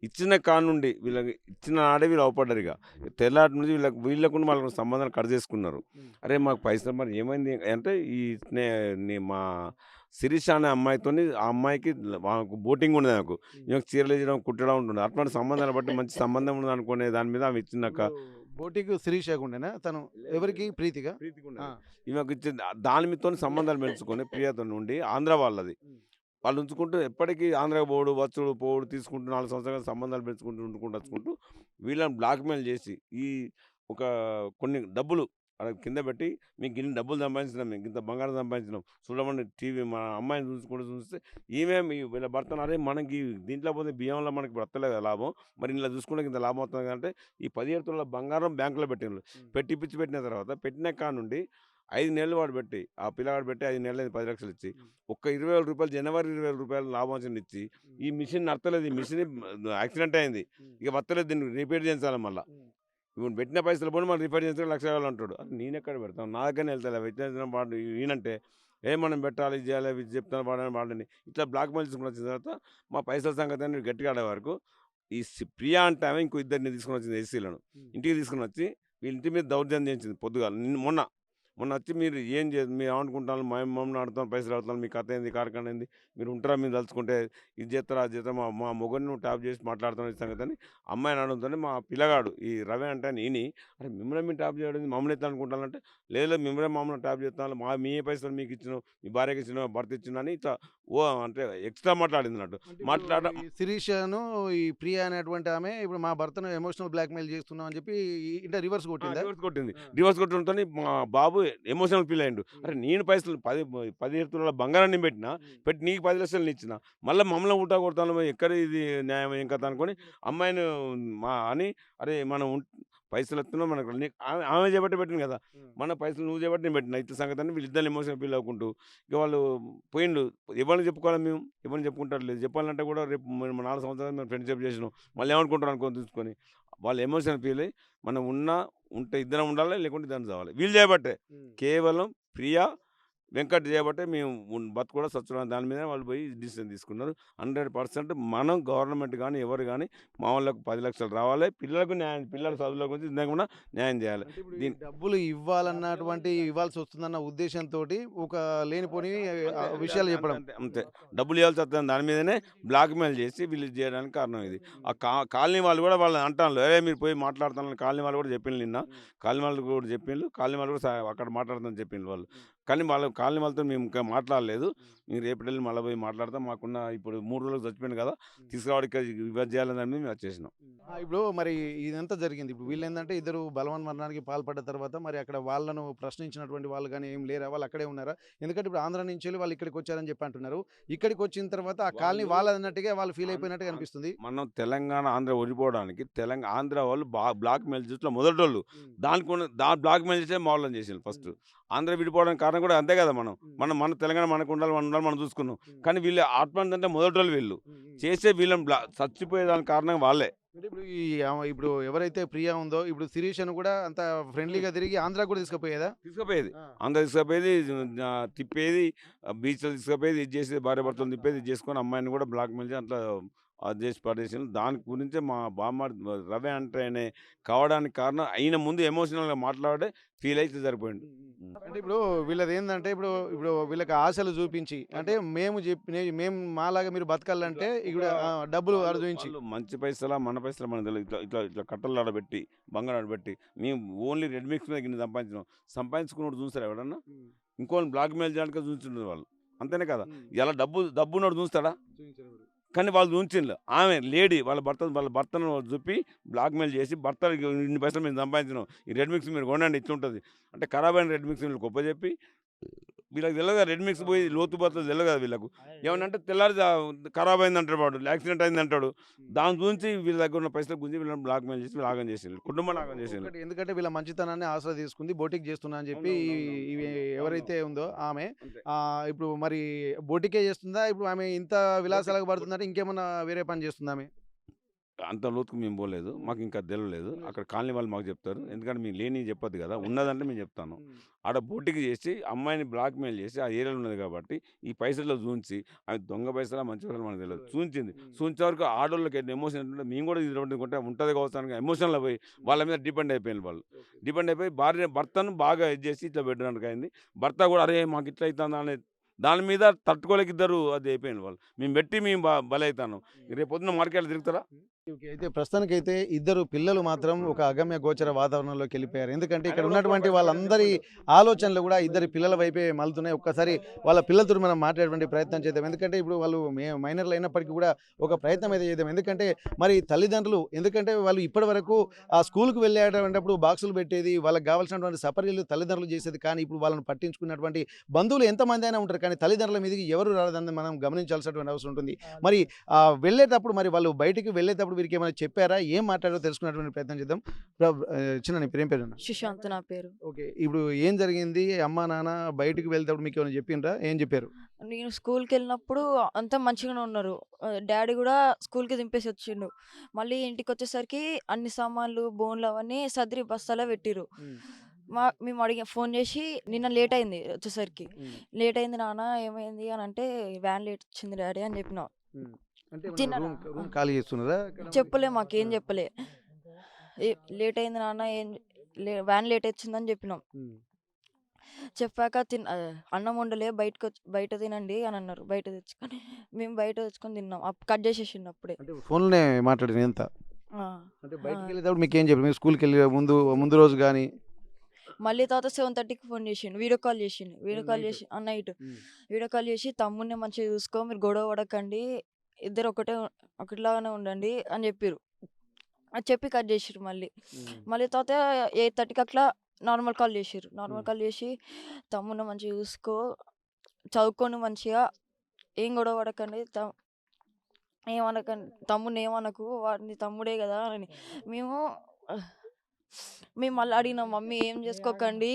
ఇచ్చిన కానుండి వీళ్ళకి ఇచ్చిన నాడే వీళ్ళు అవపడ్డారు. ఇక తెల్లాటి నుంచి వీళ్ళకుండా వాళ్ళకు సంబంధాలు కట్ చేసుకున్నారు. అరే మాకు పైసలు మరి ఏమైంది అంటే మా శిరీష అనే అమ్మాయితోని ఆ అమ్మాయికి బోటింగ్ ఉండేది. నాకు ఈమెకు చీరలు వేయడం కుట్టడం ఉంటుంది. అటువంటి సంబంధాలు బట్టి మంచి సంబంధం ఉంది అనుకునే దాని మీద ఆమె ఇచ్చినాక బోటికి శిరీష గుండెనా తను ఎవరికి ప్రీతిగా? ఈమెకు ఇచ్చింది. దాని మీతో సంబంధాలు పెంచుకొని ప్రియతో నుండి ఆంధ్ర వాళ్ళది వాళ్ళు ఉంచుకుంటూ ఎప్పటికీ ఆంధ్రాకి పోడు వచ్చుడు పోడు తీసుకుంటూ 4 సంవత్సరాలు సంబంధాలు పెంచుకుంటూ వచ్చుకుంటూ వీళ్ళని బ్లాక్మెయిల్ చేసి ఈ ఒక కొన్ని డబ్బులు అక్కడ కింద పెట్టి మీకు ఇన్ని డబ్బులు సంపాదించినాం, మీకు ఇంత బంగారం సంపాదించినాం చూడమని టీవీ మా అమ్మాయిని చూస్తే ఈమె వీళ్ళ భర్తను అరే మనకి దీంట్లో పోతే బియ్యంలో మనకి బ్రతలేదు లాభం, మరి ఇలా చూసుకుంటే ఇంత లాభం అవుతుంది అంటే ఈ 17 తులాల బంగారం బ్యాంకులో పెట్టిన పిచ్చి పెట్టిన తర్వాత పెట్టిన కా నుండి 5 నెలలు వాడు పెట్టి ఆ పిల్లవాడు పెట్టి 5 నెలలు 10 లక్షలు ఇచ్చి ఒక్క 20,000 రూపాయలు జనవరి 20,000 రూపాయలు లాభం వచ్చింది ఇచ్చి ఈ మిషన్ నడతలేదు. ఈ మిషన్ యాక్సిడెంట్ అయింది, ఇక వస్తలేదు, దీన్ని రిపేర్ చేయించాలి. మళ్ళీ ఇప్పుడు పెట్టిన పైసలు పోయి మళ్ళీ రిపేర్ చేయించుకొని 1,00,000 అంటాడు. నేను ఎక్కడ పెడతాను, నా దగ్గరనే వెళ్తా పెట్టిన వాడు ఈయనంటే మనం పెట్టాలి ఇది చేయాలి ఇది చెప్తాను వాడని ఇట్లా బ్లాక్ మెయిల్ తీసుకుని వచ్చిన తర్వాత మా పైసల సంగతి అని గట్టిగా ఆడే వరకు ఈ ప్రియా అంటే ఆమె ఇంకో 2 తీసుకుని వచ్చింది ఎస్సీలను ఇంటికి తీసుకుని వచ్చి వీళ్ళ ఇంటి మీద దౌర్జన్యం చేయించింది. పొద్దుగాల మొన్న మొన్న వచ్చి మీరు ఏం మీరు ఏమనుకుంటాను మమ్మల్ని ఆడుతాను పైసలు ఆడుతాను మీ కథ ఏంది కారకం ఏంది మీరు ఉంటారా మీరు తలుచుకుంటే ఇది చేస్తారా అది చేస్తారా మా మొగని నువ్వు ట్యాప్ చేసి మాట్లాడుతున్న సంగతి అని అమ్మాయిని అడుగుతుంటే మా పిల్లగాడు ఈ రవి అంటే నేని అరే మిమ్మల్ని మీరు ట్యాప్ చేయడం మమ్మల్ని ఎత్తా అనుకుంటానంటే లేదు మిమ్మల్ని మమ్మల్ని ట్యాప్ చేస్తాను మీ పైసలు మీకు ఇచ్చిన మీ భార్యకి ఇచ్చిన భర్త ఇచ్చిన అని ఇట్లా అంటే ఎక్స్ట్రా మాట్లాడింది అన్నట్టు మాట్లాడ శిరీషను ఈ ప్రియ అనేటువంటి ఆమె ఇప్పుడు మా భర్తను ఎమోషనల్ బ్లాక్మెయిల్ చేస్తున్నాం అని చెప్పి ఇంట రివర్స్ కొట్టిందా? రివర్స్ కొట్టడంతో మా బాబు ఎమోషనల్ ఫీల్ అయ్యిండు. అరే నేను పైసలు 17 తులాల బంగారాన్ని పెట్టి నీకు 10 లక్షలు ఇచ్చిన మళ్ళీ మమ్మల్ని ఊటా కొడతాను ఎక్కడ ఇది న్యాయం ఏం కథ అనుకొని అమ్మాయిని అని అరే మనం పైసలు వస్తున్నావు మనకు ఆమె చేపట్టి పెట్టింది కదా మన పైసలు నువ్వు చేపట్టి నేను పెట్టిన ఇతర సంగతి అని వీళ్ళిద్దరు ఎమోషనల్ ఫీల్ అవ్వకుంటూ ఇక వాళ్ళు పోయిండు. ఎవరిని చెప్పుకోవాలి మేము ఎవరిని చెప్పుకుంటారు లేదు చెప్పాలంటే కూడా రేపు 4 సంవత్సరాలు మేము ఫ్రెండ్షిప్ చేసినాం మళ్ళీ ఏమనుకుంటారు అనుకొని చూసుకొని వాళ్ళు ఎమోషనల్ ఫీల్ అయ్యి మనం ఉంటే ఇద్దరం ఉండాలి లేకుంటే ఇద్దరం చావాలి. వీళ్ళు చేయబట్టే కేవలం ప్రియా వెంకట్ చేయబట్టే మేము బతు కూడా స్వచ్ఛమైన దాని మీద వాళ్ళు పోయి డిసిషన్ తీసుకున్నారు. 100% మనం గవర్నమెంట్ కానీ ఎవరు కానీ మా వాళ్ళకు 10 లక్షలు రావాలి పిల్లలకు న్యాయం పిల్లల చదువుల గురించి ఇందాక న్యాయం చేయాలి. దీని డబ్బులు ఇవ్వాల్సి వస్తుందన్న ఉద్దేశంతో ఒక లేనిపోని విషయాలు చెప్పడం అంతే డబ్బులు ఇవ్వాల్సి వస్తుంది దాని మీదనే బ్లాక్ మెయిల్ చేసి వీళ్ళు చేయడానికి కారణం ఇది. ఆ కాలనీ వాళ్ళు కూడా వాళ్ళు అంటాను అరే మీరు పోయి మాట్లాడుతానని కాలనీ వాళ్ళు కూడా చెప్పిండ్రు నిన్న కాలనీ వాళ్ళు కూడా చెప్పిండ్రు కాలనీ వాళ్ళు కూడా అక్కడ మాట్లాడుతానని చెప్పిండ్రు వాళ్ళు. కానీ కాలనీ వాళ్ళతో మేము ఇంకా మాట్లాడలేదు. మీరు రేపు వెళ్ళి మళ్ళీ పోయి మాట్లాడతాం మాకున్న ఇప్పుడు 3 రోజులకు చచ్చిపోయింది కదా తీసుకురావడానికి ఇవ్వ చేయాలని మేము వచ్చేసినాం. ఇప్పుడు మరి ఇదంతా జరిగింది. ఇప్పుడు వీళ్ళు ఏంటంటే ఇద్దరు బలవన్ మరణానికి పాల్పడ్డ తర్వాత మరి అక్కడ వాళ్ళను ప్రశ్నించినటువంటి వాళ్ళు కానీ ఏం లేరా వాళ్ళు అక్కడే ఉన్నారా? ఎందుకంటే ఇప్పుడు ఆంధ్ర నుంచి వెళ్ళి వాళ్ళు ఇక్కడికి వచ్చారని చెప్పి అంటున్నారు. ఇక్కడికి వచ్చిన తర్వాత ఆ కాలనీ వాళ్ళు అన్నట్టుగా వాళ్ళు ఫీల్ అయిపోయినట్టుగా అనిపిస్తుంది. మనం తెలంగాణ ఆంధ్ర ఓడిపోవడానికి ఆంధ్ర వాళ్ళు బ్లాక్ మెయిల్ చేసిన మొదటి వాళ్ళు దానికి బ్లాక్ మెయిల్ చేసే మా వాళ్ళని చేసారు ఫస్ట్. ఆంధ్ర విడిపోవడానికి కారణం కూడా అంతే కదా మన తెలంగాణ మనకు ఉండాలి మనం చూసుకున్నాం. కానీ వీళ్ళు ఆత్మహత్య అంటే మొదటి వాళ్ళు వీళ్ళు చేసే వీళ్ళని చచ్చిపోయేదానికి కారణం వాళ్ళే. ఇప్పుడు ఎవరైతే ప్రియా ఉందో ఇప్పుడు శిరీషను కూడా అంత ఫ్రెండ్లీగా తిరిగి ఆంధ్ర కూడా తీసుకుపోయేది ఆంధ్ర తీసుకుపోయేది తిప్పేది బీచ్లో తీసుకుపోయేది ఇది చేసేది భార్య భర్తలు తిప్పేది ఇది చేసుకొని అమ్మాయిని కూడా బ్లాక్ మెయిల్ చేసి అట్లా అది చేసి పడేసాను. దాని గురించే మా బామ్మ రవి అంటే కావడానికి కారణం అయిన ముందు ఎమోషనల్గా మాట్లాడే ఫీల్ అయితే సరిపోయింది. అంటే ఇప్పుడు వీళ్ళది ఏంటంటే ఇప్పుడు వీళ్ళకి ఆశలు చూపించి అంటే మేము మాలాగా మీరు బతకాలంటే ఇక్కడ డబ్బులు అర్థించి మంచి పైసలా మన పైసలు మన తెలియదు ఇట్లా కట్టలు ఆడబెట్టి బంగారు ఆడబెట్టి మేము ఓన్లీ రెడ్ మిక్స్ మీద గిన్నె సంపాదించుకున్నట్టు చూస్తారా ఎవడన్నా? ఇంకోని బ్లాక్ మెయిల్ చేయడానికి చూస్తుంటారు వాళ్ళు అంతేనే కదా. ఇలా డబ్బు ఉన్నట్టు చూస్తాడా? కానీ వాళ్ళు చూసిండ్రు ఆమె లేడీ వాళ్ళ భర్తను చూపి బ్లాక్ మెయిల్ చేసి భర్త ఇన్ని పైసలు మేము సంపాదించినాం ఈ రెడ్ మిక్స్ మీరు కొనండి ఇట్లుంటుంది అంటే ఖరాబ్ అయిన రెడ్ మిక్స్ వీళ్ళు గొప్ప చెప్పి వీళ్ళకి తెలియదు కదా రెడ్ మిక్స్ పోయి లోతు బతులు తెలియదు కదా వీళ్ళకు. ఏమనంటే తెల్లారి ఖరాబ్ అయింది అంటాడు వాడు యాక్సిడెంట్ అయింది అంటాడు. దాని గురించి వీళ్ళ దగ్గర ఉన్న పైసలు గురించి వీళ్ళని బ్లాక్ మెయిల్ చేసి లాగం చేసిండ్రు కుటుంబం లాగం చేసిండ్రు. ఎందుకంటే వీళ్ళ మంచితనాన్ని ఆసరా తీసుకుంది బోటిక్ చేస్తున్నా అని చెప్పి ఎవరైతే ఉందో ఆమె ఇప్పుడు మరి బోటికే చేస్తుందా? ఇప్పుడు ఆమె ఇంత విలాసాలకు పడుతుందంటే ఇంకేమన్నా వేరే పని చేస్తుందా? ఆమె అంత లోతుకు మేము పోలేదు మాకు ఇంకా తెలియలేదు. అక్కడ కాలనీ వాళ్ళు మాకు చెప్తారు ఎందుకంటే మేము లేని చెప్పొద్దు కదా ఉన్నదంటే మేము చెప్తాను. ఆడ బోటికి చేసి అమ్మాయిని బ్లాక్ మెయిల్ చేసి ఆ ఏరియాలో ఉన్నది కాబట్టి ఈ పైసల్లో చూంచి అవి దొంగ పైసలా మంచి పైసలు మనకు తెలియదు చూంచే వరకు ఆడోళ్ళకి ఎమోషన్ ఏంటంటే మేము కూడా ఇది ఉంటుంది కావచ్చు ఎమోషన్లో పోయి వాళ్ళ మీద డిపెండ్ అయిపోయింది. వాళ్ళు డిపెండ్ అయిపోయి భర్తను బాగా ఇది చేసి ఇట్లా పెట్టడానికి అయింది. భర్త కూడా అరే మాకు ఇట్లా అవుతుందా అనేది దాని మీద తట్టుకోలేక ఇద్దరు అది అయిపోయింది. వాళ్ళు మేము పెట్టి మేము బలవుతాను రేపు పొద్దున్న మార్కెట్లో తిరుగుతారా? అయితే ప్రస్తుతానికైతే ఇద్దరు పిల్లలు మాత్రం ఒక అగమ్య గోచర వాతావరణంలోకి వెళ్ళిపోయారు. ఎందుకంటే ఇక్కడ ఉన్నటువంటి వాళ్ళందరి ఆలోచనలు కూడా ఇద్దరు పిల్లల వైపే మలుతున్నాయి. ఒక్కసారి వాళ్ళ పిల్లలతో మనం మాట్లాడేటువంటి ప్రయత్నం చేద్దాం. ఎందుకంటే ఇప్పుడు వాళ్ళు మైనర్లు అయినప్పటికీ కూడా ఒక ప్రయత్నం అయితే చేద్దాం. ఎందుకంటే మరి తల్లిదండ్రులు ఎందుకంటే వాళ్ళు ఇప్పటి వరకు ఆ స్కూల్కి వెళ్ళేటప్పుడు బాక్సులు పెట్టేది వాళ్ళకి కావాల్సినటువంటి సపర్యలు తల్లిదండ్రులు చేసేది. కానీ ఇప్పుడు వాళ్ళని పట్టించుకున్నటువంటి బంధువులు ఎంతమంది అయినా ఉంటారు కానీ తల్లిదండ్రుల మీదకి ఎవరు రాలేదని మనం గమనించాల్సినటువంటి అవసరం ఉంటుంది. మరి వెళ్ళేటప్పుడు మరి వాళ్ళు బయటికి వెళ్ళేటప్పుడు వీరికి ఏమైనా చెప్పారా? ఏం మాట్లాడారో తెలుసుకున్నటువంటి ప్రయత్నం చేద్దాం. చిన్న నీ పేరు? సుశాంత్ నా పేరు. ఓకే, ఇప్పుడు ఏం జరిగింది? అమ్మా నాన్న బయటికి వెళ్తాప్పుడు మీకు ఏమైనా చెప్పిండ్రా? ఏం చెప్పారు? నేను స్కూల్కి వెళ్ళినప్పుడు అంతా మంచిగానే ఉన్నారు. డాడీ కూడా స్కూల్కి దింపేసి వచ్చిండు. మళ్ళీ ఇంటికి వచ్చేసరికి అన్ని సామాన్లు బోన్లు అవన్నీ సదిరి బస్తాలో పెట్టిరు. మేము ఫోన్ చేసి నిన్న లేట్ అయింది వచ్చేసరికి. లేట్ అయింది నాన్న ఏమైంది అని అంటే వ్యాన్ లేట్ వచ్చింది డాడీ అని చెప్పిన. చెప్పలే మాకేం చెప్పలే. లేట్ అయింది నాన్న వ్యాన్ లేట్ వచ్చిందని చెప్పినాం. చెప్పాక అన్నం వండలే బయట తినండి అని అన్నారు. బయట తెచ్చుకొని మేము బయట తెచ్చుకొని తిన్నాం. కట్ చేసేసిండు అప్పుడే. అంటే ఫోన్లోనే మాట్లాడిన ఎంత ఆ, అంటే ఆ. బయటికి వెళ్ళేటప్పుడు మీకు ఏం చెప్పారు మీరు స్కూల్కి వెళ్ళే ముందు ముందు రోజు కానీ మళ్ళీ తర్వాత 7:30కి ఫోన్ చేసిండు. వీడియో కాల్ చేసిండు. వీడియో కాల్ నైట్ చేసి నైట్ వీడియో కాల్ చేసి తమ్ముడిని మంచిగా చూసుకో, మీరు గొడవ పడకండి, ఇద్దరు ఒకటిలాగానే ఉండండి అని చెప్పిర్రు. అది చెప్పి కట్ చేసిర్రు. మళ్ళీ తర్వాత 8:30కి అట్లా నార్మల్ కాల్ చేసిర్రు. నార్మల్ కాల్ చేసి తమ్ముడిని మంచిగా చూసుకో, చదువుకొని మంచిగా, ఏం గొడవ పడకండి, ఏమనకండి, తమ్ముడిని ఏమనకు, వాడిని తమ్ముడే కదా అని మేము మేము మళ్ళీ అడిగినాం. మమ్మీ ఏం చేసుకోకండి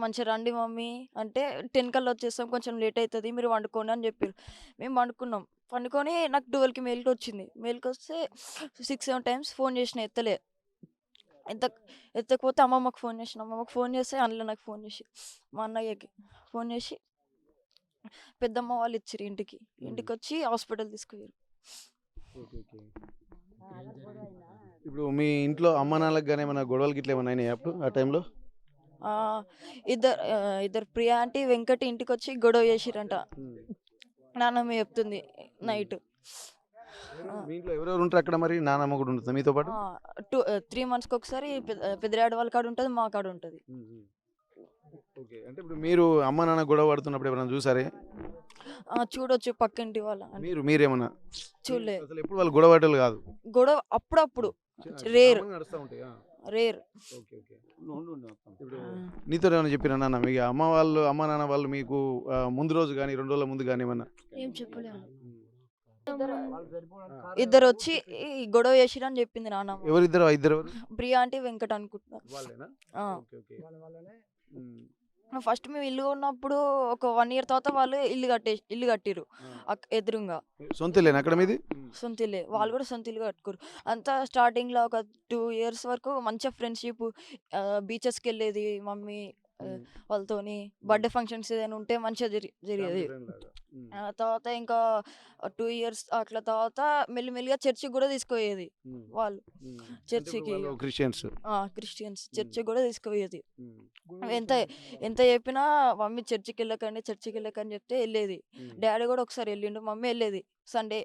మంచిగా రండి మమ్మీ అంటే 10 కల్లా వచ్చేస్తాం, కొంచెం లేట్ అవుతుంది, మీరు వండుకోండి అని చెప్పారు. మేము వండుకున్నాం. పండుకొని నాకు 12కి మెయిల్కి వచ్చింది. మెయిల్కి వస్తే 6-7 టైమ్స్ ఫోన్ చేసిన, ఎత్తలే. ఎత్తకపోతే అమ్మమ్మకి ఫోన్ చేసిన. అమ్మమ్మకి ఫోన్ చేస్తే అందులో నాకు ఫోన్ చేసి మా అన్నయ్యకి ఫోన్ చేసి పెద్దమ్మ వాళ్ళు ఇచ్చిర్రు ఇంటికి. ఇంటికి వచ్చి హాస్పిటల్ తీసుకుపోయారు. ఇప్పుడు మీ ఇంట్లో అమ్మ నాన్నలకు కానీ ఏమైనా గొడవలు గిట్ల ఏమైనా అయినాయి అప్పుడు ఆ టైంలో ఇద్దరు ప్రియా ఆంటీ వెంకటి ఇంటికి వచ్చి గొడవ చేసిరంట. నాన్నమ్మ చెప్తుంది నైట్. మీ ఇంట్లో ఎవరెవరు ఉంటారు అక్కడ మరి నాన్నమ్మ కూడా ఉంటుంది మీతో పాటు 3 monthsకి ఒకసారి పెద్దడాడి వాళ్ళ కాడ ఉంటుంది, మా కాడ ఉంటుంది. ఓకే అంటే ఇప్పుడు మీరు అమ్మ నాన్న గొడవ పడుతున్నప్పుడు ఎవరైనా చూసారే చూడొచ్చు పక్కింటి వాళ్ళ మీరేమన్నా చూడలే. అసలు ఎప్పుడు వాళ్ళు గొడవ పడేవాళ్ళు కాదు గొడవ అప్పుడప్పుడు రేర్ నడుస్తూ ఉంటాయి రేర్. ఇప్పుడు నీతో ఏమైనా చెప్పినా నాన్న మీ అమ్మ నాన్న వాళ్ళు మీకు ముందు రోజు కానీ 2 రోజుల ముందు కానీ ఏమన్నా ఏం చెప్పలేము. ఇద్దరు వచ్చి గొడవ చేసిరని చెప్పింది నాన్నమ్మ. ఎవరిద్దరు ఇద్దరు ప్రియా ఆంటీ వెంకట అనుకుంటున్నా. వాళ్ళేనా ఫస్ట్ మేము ఇల్లు ఉన్నప్పుడు ఒక 1 year తర్వాత వాళ్ళు ఇల్లు కట్టిరు ఎదురుగా. సొంత ఇల్లేనా అక్కడ మీది సొంత ఇల్లే. వాళ్ళు కూడా సొంత ఇల్లు కట్టుకోరు. అంతా స్టార్టింగ్లో ఒక 2 years వరకు మంచిగా ఫ్రెండ్షిప్, బీచెస్కి వెళ్ళేది మమ్మీ వాళ్ళతోని. బర్త్డే ఫంక్షన్స్ ఏదైనా ఉంటే మంచిగా జరిగేది. తర్వాత ఇంకా 2 years అట్లా తర్వాత మెల్లిమెల్లిగా చర్చికి కూడా తీసుకుపోయేది వాళ్ళు. చర్చికి క్రిస్టియన్స్ చర్చికి కూడా తీసుకుపోయేది. ఎంత చెప్పినా మమ్మీ చర్చికి వెళ్ళకండి చెప్తే వెళ్ళేది. డాడీ కూడా ఒకసారి వెళ్ళిండు, మమ్మీ వెళ్ళేది సండే.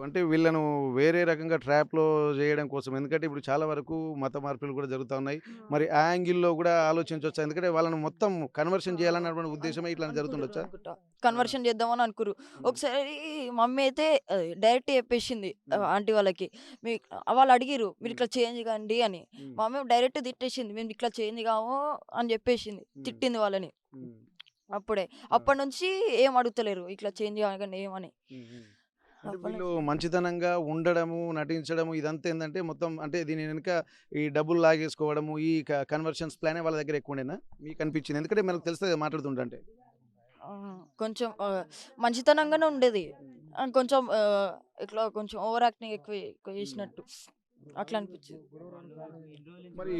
అంటే వీళ్ళను వేరే రకంగా ట్రాప్లో చేయడం కోసం, ఎందుకంటే ఇప్పుడు చాలా వరకు మత మార్పులు కూడా జరుగుతూ ఉన్నాయి. మరి ఆ యాంగిల్లో కూడా ఆలోచించవచ్చు, ఎందుకంటే వాళ్ళని మొత్తం కన్వర్షన్ చేయాలన్నటువంటి ఉద్దేశమే ఇట్లా జరుగుతుండొచ్చా? కన్వర్షన్ చేద్దామని అనుకురు. ఒకసారి మమ్మీ అయితే డైరెక్ట్ చెప్పేసింది ఆంటీ వాళ్ళకి. వాళ్ళు అడిగిరు మీరు ఇట్లా చేంజ్ కండి అని. మమ్మీ డైరెక్ట్ తిట్టేసింది, మేము ఇట్లా చేంజ్ కాము అని చెప్పేసింది. తిట్టింది వాళ్ళని అప్పుడే. అప్పటి నుంచి ఏం అడుగుతలేరు ఇట్లా చేంజ్ కాకండి ఏమని. వీళ్ళు మంచితనంగా ఉండడము, నటించడము ఇదంతా ఏంటంటే మొత్తం అంటే దీని వెనుక ఈ డబ్బులు లాగేసుకోవడము, ఈ కన్వర్షన్స్ ప్లానే వాళ్ళ దగ్గర ఎక్కువ ఉండేనా మీకు అనిపించింది? ఎందుకంటే మనకు తెలుస్తుంది మాట్లాడుతుంటే కొంచెం మంచితనంగానే ఉండేది. కొంచెం ఇట్లా కొంచెం ఓవర్ యాక్టింగ్ ఎక్కువ చేసినట్టు అట్లా అనిపించింది. మరి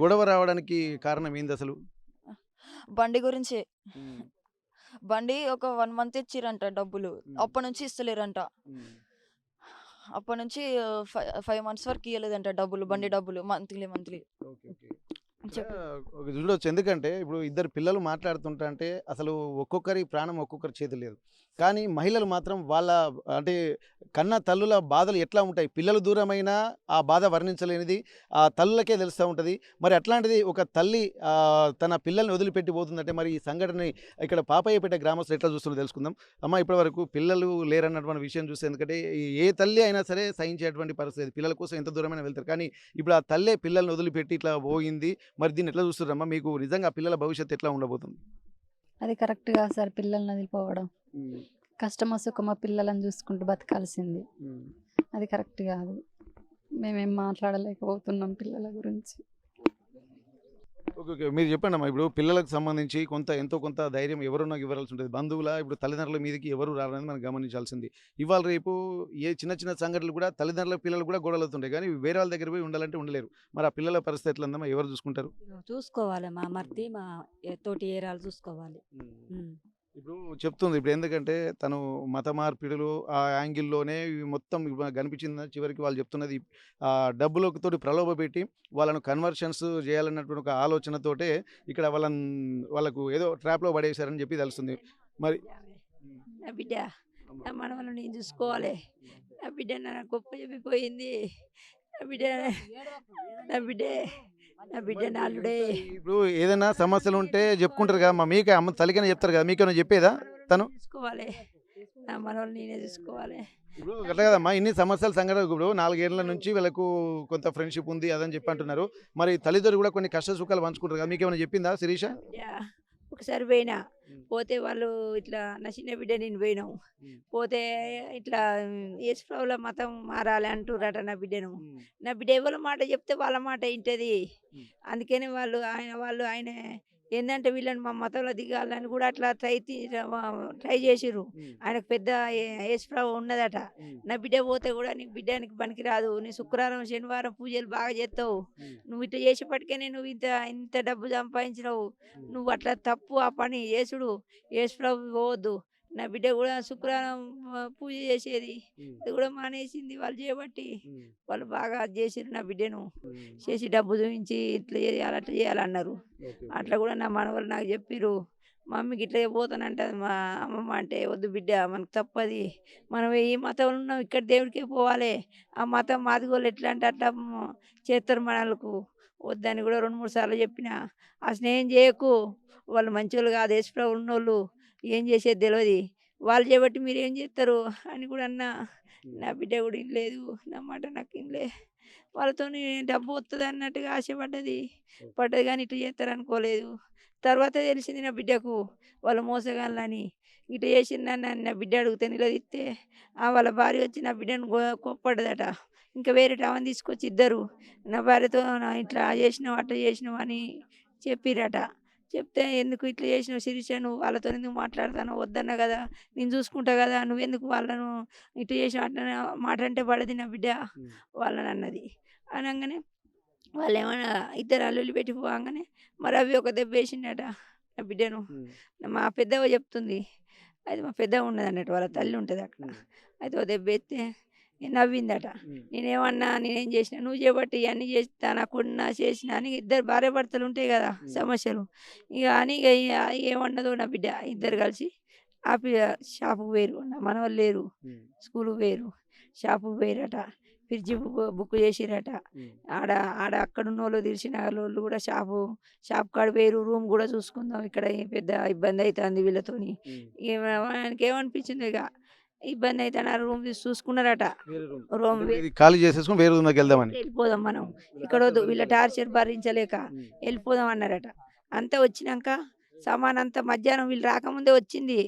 గొడవ రావడానికి కారణం ఏంది అసలు? బండి గురించే. బండి ఒక 1 month ఇచ్చిరంట డబ్బులు. అప్పటి నుంచి ఇస్తలేరంట. అప్పటి నుంచి 5 months వరకు ఇవ్వలేదంట డబ్బులు, బండి డబ్బులు మంత్లీ. చూడవచ్చు, ఎందుకంటే ఇప్పుడు ఇద్దరు పిల్లలు మాట్లాడుతుంటే అసలు ఒక్కొక్కరి ప్రాణం ఒక్కొక్కరి చేతి లేదు. కానీ మహిళలు మాత్రం వాళ్ళ అంటే కన్న తల్లుల బాధలు ఎట్లా ఉంటాయి, పిల్లలు దూరమైనా ఆ బాధ వర్ణించలేనిది ఆ తల్లులకే తెలుస్తూ ఉంటుంది. మరి అట్లాంటిది ఒక తల్లి తన పిల్లల్ని వదిలిపెట్టి పోతుందంటే మరి ఈ సంఘటనని ఇక్కడ పాపయ్యపేట గ్రామస్తులు ఎట్లా చూస్తున్నారో తెలుసుకుందాం. అమ్మ, ఇప్పటి వరకు పిల్లలు లేరన్నటువంటి విషయం చూస్తే, ఎందుకంటే ఏ తల్లి అయినా సరే సహించేటువంటి పరిస్థితి, పిల్లల కోసం ఎంత దూరమైనా వెళ్తారు. కానీ ఇప్పుడు ఆ తల్లే పిల్లల్ని వదిలిపెట్టి ఇట్లా పోయింది. మరి దీన్ని ఎట్లా చూస్తున్నారమ్మా? మీకు నిజంగా ఆ పిల్లల భవిష్యత్తు ఎట్లా ఉండబోతుంది? అది కరెక్ట్ కాదు సార్. పిల్లల్ని వదిలిపోవడం కష్టమో సుఖమో పిల్లలను చూసుకుంటూ బతకాల్సింది. అది కరెక్ట్ కాదు. మేమేం మాట్లాడలేకపోతున్నాం పిల్లల గురించి. ఓకే, మీరు చెప్పండి అమ్మా. ఇప్పుడు పిల్లలకు సంబంధించి ఎంతో కొంత ధైర్యం ఎవరున్నా ఇవ్వాల్సి ఉంటుంది. బంధువుల ఇప్పుడు తల్లిదండ్రుల మీదకి ఎవరు రారనేది మనం గమనించాల్సింది. ఇవాళ రేపు ఏ చిన్న సంఘటనలు కూడా తల్లిదండ్రుల పిల్లలు కూడా గొడవలుతుంటాయి, కానీ వేరే వాళ్ళ దగ్గర పోయి ఉండాలంటే ఉండలేరు. మరి ఆ పిల్లల పరిస్థితి ఎట్లా ఉందమ్మా? ఎవరు చూసుకుంటారు? చూసుకోవాలి మా మర్ది, మా తోటి ఏరాలు చూసుకోవాలి. ఇప్పుడు చెప్తుంది. ఇప్పుడు ఎందుకంటే తను మత మార్పిడులు ఆ యాంగిల్‌లోనే ఇవి మొత్తం కనిపించింది. చివరికి వాళ్ళు చెప్తున్నది డబ్బులతోటి ప్రలోభపెట్టి వాళ్ళను కన్వర్షన్స్ చేయాలన్నటువంటి ఒక ఆలోచనతోటే ఇక్కడ వాళ్ళకు ఏదో ట్రాప్‌లో పడేశారని చెప్పి తెలుస్తుంది. మరి హ్మ్. నా బిడ్డ నా మనవలను నేను చూసుకోవాలి. నా బిడ్డ నాకు గొప్ప చెప్పిపోయింది. నా బిడ్డ నా బిడ్డే నా బిడ్డ నా అల్లుడే. ఇప్పుడు ఏదైనా సమస్యలుంటే చెప్పుకుంటారు కదా! మీకే అమ్మ తల్లికైనా చెప్తారు కదా! మీకేమైనా చెప్పేదా తను? చూసుకోవాలి. నా మనవలు నేనే చూసుకోవాలి. ఇప్పుడు అట్లా కదమ్మా ఇన్ని సమస్యల సంఘటన ఇప్పుడు 4 ఏళ్ల నుంచి వీళ్ళకు కొంత ఫ్రెండ్‌షిప్ ఉంది అదని చెప్పి అంటున్నారు. మరి తల్లిదండ్రులు కూడా కొన్ని కష్ట సుఖాలు పంచుకుంటారు కదా! మీకేమైనా చెప్పిందా శిరీష? బిడ్డ ఒకసారి పోయినా పోతే వాళ్ళు ఇట్లా నా చిన్న బిడ్డ నేను పోయినాం పోతే ఇట్లా యేసుప్రభుల మతం మారాలి అంటుర్రట నా బిడ్డను. నా బిడ్డ ఎవరి మాట చెప్తే వాళ్ళ మాట వింటది. అందుకని ఆయన ఏందంటే వీళ్ళని మా మతంలో దిగాలని కూడా అట్లా ట్రై చేసిర్రు. ఆయనకు పెద్ద యేసుప్రభు ఉన్నదట. నా బిడ్డ పోతే కూడా నీకు బిడ్డానికి పనికిరాదు, నీ శుక్రవారం శనివారం పూజలు బాగా చేస్తావు, నువ్వు ఇట్లా చేసేపటికనే నువ్వు ఇంత ఇంత డబ్బు సంపాదించినావు, నువ్వు అట్లా తప్పు ఆ పని చేసుడు, యేసుప్రభు పోవద్దు. నా బిడ్డ కూడా శుక్రవారం పూజ చేసేది, అది కూడా మానేసింది వాళ్ళు చేయబట్టి. వాళ్ళు బాగా అది చేసిర్రు నా బిడ్డను, చేసి డబ్బు చూపించి ఇట్లా చేయాలి అట్లా చేయాలన్నారు. అట్లా కూడా నా మనవలు నాకు చెప్పిర్రు, మమ్మీకి ఇట్లా పోతానంటది మా అమ్మమ్మ. అంటే వద్దు బిడ్డ, మనకు తప్పది, మనం ఈ మతంలో ఉన్నాం, ఇక్కడ దేవుడికే పోవాలి, ఆ మతం మాదిగోళ్ళు ఎట్లా అంటే అట్లా చేస్తారు మనలకు, వద్దని కూడా 2-3 సార్లు చెప్పిన. ఆ స్నేహం చేయకు, వాళ్ళు మంచోళ్ళు కాదు, యేసుప్రభు ఉన్నోళ్ళు, ఏం చేసేది తెలియదు, వాళ్ళు చేయబట్టి మీరు ఏం చేస్తారు అని కూడా అన్నా. నా బిడ్డ కూడా వినలేదు, నా మాట నాకు వినలే. వాళ్ళతో డబ్బు వస్తుంది అన్నట్టుగా ఆశపడ్డది, పడ్డది కానీ ఇట్లా చేస్తారు అనుకోలేదు. తర్వాత తెలిసింది నా బిడ్డకు వాళ్ళు మోసగాళ్ళని. ఇట్లా చేసిందని నా బిడ్డ అడిగితే నిలదీస్తే వాళ్ళ భార్య వచ్చి నా బిడ్డను కోప్పడ్డదట. ఇంకా వేరే ఆమెను తీసుకొచ్చి ఇద్దరు నా భార్యతో ఇట్లా చేసినావు అట్లా చేసినావు అని చెప్పిరట. చెప్తే ఎందుకు ఇట్లా చేసినావు శిరీష, నువ్వు వాళ్ళతో ఎందుకు మాట్లాడతాను, వద్దన్నా కదా, నేను చూసుకుంటా కదా, నువ్వెందుకు వాళ్ళను ఇట్లా చేసినావు అట్లా మాట అంటే పడది నా బిడ్డ వాళ్ళని అన్నది. అనగానే వాళ్ళు ఏమన్నా ఇద్దరు అల్లుళ్ళు పెట్టి పోగానే మరి అవి ఒక దెబ్బ వేసిండట నా బిడ్డను. మా పెద్దవ చెప్తుంది, అయితే మా పెద్దవ ఉన్నది అన్నట్టు, వాళ్ళ తల్లి ఉంటుంది అక్కడ. అయితే ఒక దెబ్బ ఎత్తే నవ్విందట. నేనేమన్నా నేనేం చేసిన, నువ్వు చేయబట్టి ఇవన్నీ చేస్తా నాకున్నా చేసిన అని ఇద్దరు భార్య భర్తలు ఉంటాయి కదా సమస్యలు. ఇక అని ఏమన్నదో నా బిడ్డ, ఇద్దరు కలిసి షాపుకు వేరు, నా మనవాళ్ళు లేరు, స్కూల్కి వేరు, షాపుకు వేరట, ఫ్రిడ్జ్ బుక్ చేసిరట. ఆడ ఆడ అక్కడ ఉన్న వాళ్ళు తెలిసిన వాళ్ళు కూడా షాప్ కాడ వేరు, రూమ్ కూడా చూసుకుందాం, ఇక్కడ పెద్ద ఇబ్బంది అవుతుంది వీళ్ళతోని. ఆయనకి ఏమనిపించింది, ఇక ఇబ్బంది అయితే రూమ్ తీసి చూసుకున్నారట. రూమ్ ఖాళీ చేసేసుకుని వేరే రూమ్‌లోకి వెళ్దామని. వెళ్ళిపోదాం మనం, ఇక్కడ వద్దు, వీళ్ళ టార్చర్ భరించలేక వెళ్ళిపోదాం అన్నారట. అంతా వచ్చినాక సామాన్ అంతా మధ్యాహ్నం వీళ్ళు రాకముందే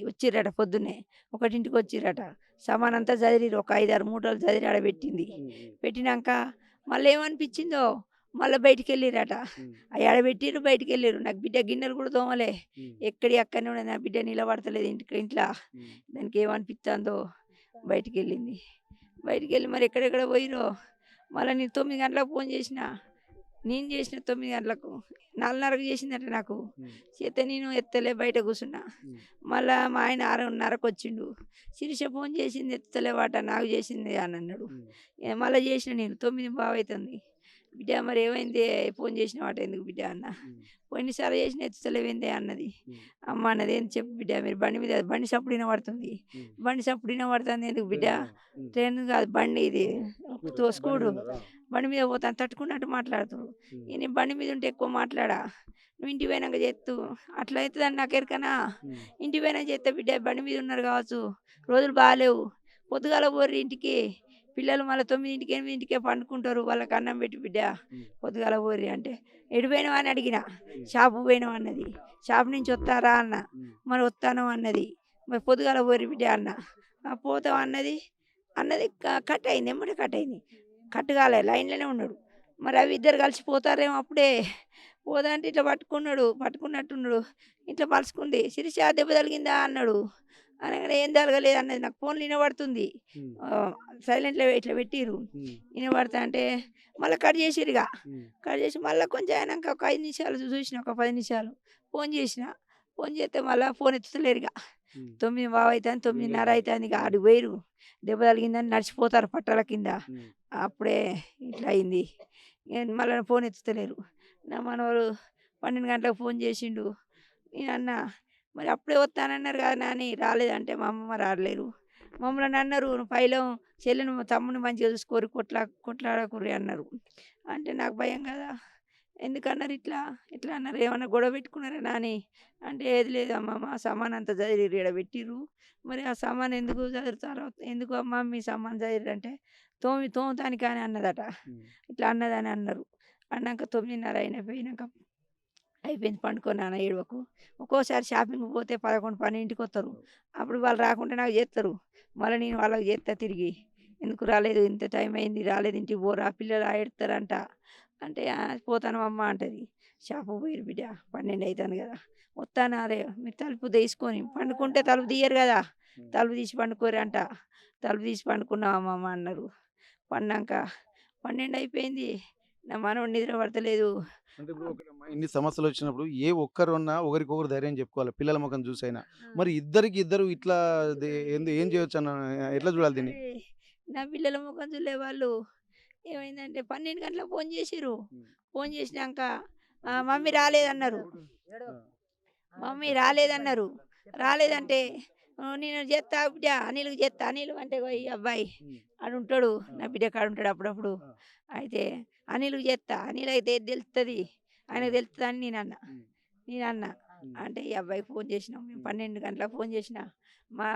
వచ్చిర్రట, పొద్దున్నే 1ంటికి వచ్చిర్రట. సామాన్ అంతా చదిరిరు, ఒక 5-6 మూటలు చదిరి ఆడ పెట్టినాక మళ్ళీ ఏమనిపించిందో మళ్ళీ బయటికి వెళ్ళిరట. అవి ఆడ పెట్టిర్రు, బయటికి వెళ్ళిర్రు. నాకు బిడ్డ గిన్నెలు కూడా తోమలే, ఎక్కడి అక్కడనే ఉన్నది, నా బిడ్డ నిలబడతలేదు ఇంట్లో. దానికి ఏమనిపిస్తుందో బయటికి వెళ్ళింది. బయటికి వెళ్ళి మరి ఎక్కడెక్కడ పోయిరో మళ్ళీ నేను 9 గంటలకు ఫోన్ చేసిన. నేను చేసిన 9 గంటలకు, 4:30కు చేసిందట నాకు. చేస్తే నేను ఎత్తలే, బయట కూర్చున్నా. మళ్ళీ మా ఆయన 6:30కు వచ్చిండు. శిరీష ఫోన్ చేసింది, ఎత్తలేవాట, నాకు చేసింది అని అన్నాడు. మళ్ళీ చేసిన నేను 9:15 అవుతుంది. బిడ్డ మరి ఏమైంది, ఫోన్ చేసినవాట ఎందుకు బిడ్డ అన్న. పోయినసారి చేసిన ఎత్తలేవేందే అన్నది. అమ్మ అన్నది, ఏం చెప్పు బిడ్డ, మీరు బండి సప్పుడు వినబడుతుంది, బండి సప్పుడు వినబడుతుంది ఎందుకు బిడ్డ, ట్రైన్ కాదు బండి, ఇది స్కూడు, బండి మీద పోతాను తట్టుకున్నట్టు మాట్లాడుతాడు. నేను బండి మీద ఉంటే ఎక్కువ మాట్లాడా, నువ్వు ఇంటికి పోయినాక చేస్తూ అట్లా అవుతుందని నాకు ఎరకనా. ఇంటికి పోయినాక చేస్తే బిడ్డ బండి మీద ఉన్నారు కావచ్చు, రోజులు బాగాలేవు, పొద్దుగాల పోర్రి ఇంటికి, పిల్లలు మళ్ళీ 9ంటికి 8ంటికే పండుకుంటారు, వాళ్ళకి అన్నం పెట్టి బిడ్డ పొద్దుగాల పోర్రి అంటే, ఎటు పోయినావు అని అడిగిన. షాపు పోయినావు అన్నది. షాపు నుంచి వస్తారా అన్న, మరి వస్తాను అన్నది. మరి పొద్దుగాల పోర్రి బిడ్డ అన్న, పోతాం అన్నది. కట్ అయింది, ఎమ్మటే కట్ అయింది, కట్ కాలే, లైన్లోనే ఉన్నాడు. మరి అవి ఇద్దరు కలిసి పోతారేమో అప్పుడే. పోదా అంటే ఇట్లా పట్టుకున్నట్టున్నాడు, ఇట్లా పలుచుకుంది. శిరీష దెబ్బ తగిలిందా అన్నాడు. అనగానే ఏం తగలేదు అన్నది. నాకు ఫోన్లు వినబడుతుంది, సైలెంట్లో ఇట్లా పెట్టిర్రు, వినబడతా అంటే మళ్ళీ కట్ చేసిరుగా. కట్ చేసి మళ్ళీ కొంచెం అయినాక ఒక 5 నిమిషాలు చూసిన, ఒక 10 నిమిషాలు ఫోన్ ఫోన్ చేస్తే మళ్ళీ ఫోన్ ఎత్తుతలేరు ఇక 9 బావ అవుతుంది 9:30 అవుతుంది ఇక ఆడికి పోయిరు దెబ్బ తగిలిందని నడిచిపోతారు పట్టాల కింద అప్పుడే ఇట్లా అయింది మళ్ళీ ఫోన్ ఎత్తుతలేరు నా మనవాడు 12 గంటలకు ఫోన్ చేసిండు నేను అన్నా మరి అప్పుడే వస్తానన్నారు కదా నాని రాలేదంటే మా అమ్మమ్మ రాలేరు మమ్మల్ని అన్నారు పైలం చెల్లెను తమ్ముని మంచిగా చూసుకోరు కొట్లాడకుర్రి అన్నారు అంటే నాకు భయం కదా ఎందుకన్నారు ఇట్లా ఇట్లా అన్నారు ఏమన్నా గొడవ పెట్టుకున్నారా నాని అంటే ఏది లేదు అమ్మ మా సామాన్ అంతా చదివి ఈడ పెట్టిర్రు మరి ఆ సామాన్ ఎందుకు చదువుతారో ఎందుకు అమ్మ మీ సామాన్ చదివిర్రు అంటే తోముతానికి అని అన్నదట ఇట్లా అన్నదని అన్నారు అన్నాక 9:30 అయిపోయినాక అయిపోయింది పండుకొని నాన్న ఏడవకు ఒక్కోసారి షాపింగ్ పోతే 11, 12ంటికి వస్తారు అప్పుడు వాళ్ళు రాకుంటే నాకు చేస్తారు మళ్ళీ నేను వాళ్ళకి చేస్తా తిరిగి ఎందుకు రాలేదు ఇంత టైం అయింది రాలేదు ఇంటికి పోరా పిల్లలు ఆడతారంట అంటే పోతాను అమ్మ అంటది షాపు పోయిరు బిడ్డ 12 అవుతుంది కదా వస్తానా రే మీరు తలుపు తీసుకొని పండుకుంటే తలుపు తీయరు కదా తలుపు తీసి పండుకోరు అంట తలుపు తీసి పండుకున్నాం అమ్మమ్మ అన్నారు పన్నాక 12 అయిపోయింది నా మనవడు నిద్ర పడతలేదు అంటే ఇప్పుడు ఇన్ని సమస్యలు వచ్చినప్పుడు ఏ ఒక్కరున్నా ఒకరికొకరు ధైర్యం చెప్పుకోవాలి పిల్లల ముఖం చూసైనా మరి ఇద్దరు ఇట్లా ఏం చేయొచ్చు అన్న ఎట్లా చూడాలి దీన్ని అరే, నా పిల్లల ముఖం చూలే వాళ్ళు ఏమైందంటే 12 గంటలకు ఫోన్ చేసిర్రు ఫోన్ చేసినాక మమ్మీ రాలేదన్నారు మమ్మీ రాలేదన్నారు రాలేదంటే నేను చేస్తా బిడ్డ అనిల్కి చేస్తా అనిల్ అంటే ఈ అబ్బాయి ఆడు ఉంటాడు నా బిడ్డ కాడు ఉంటాడు అప్పుడప్పుడు అయితే అనిల్కి చేస్తా అనిల్ అయితే తెలుస్తుంది ఆయనకు తెలుస్తుంది అని నేను అన్నా అంటే ఈ అబ్బాయికి ఫోన్ చేసినాం మేము 12 గంటలకు ఫోన్ చేసిన మా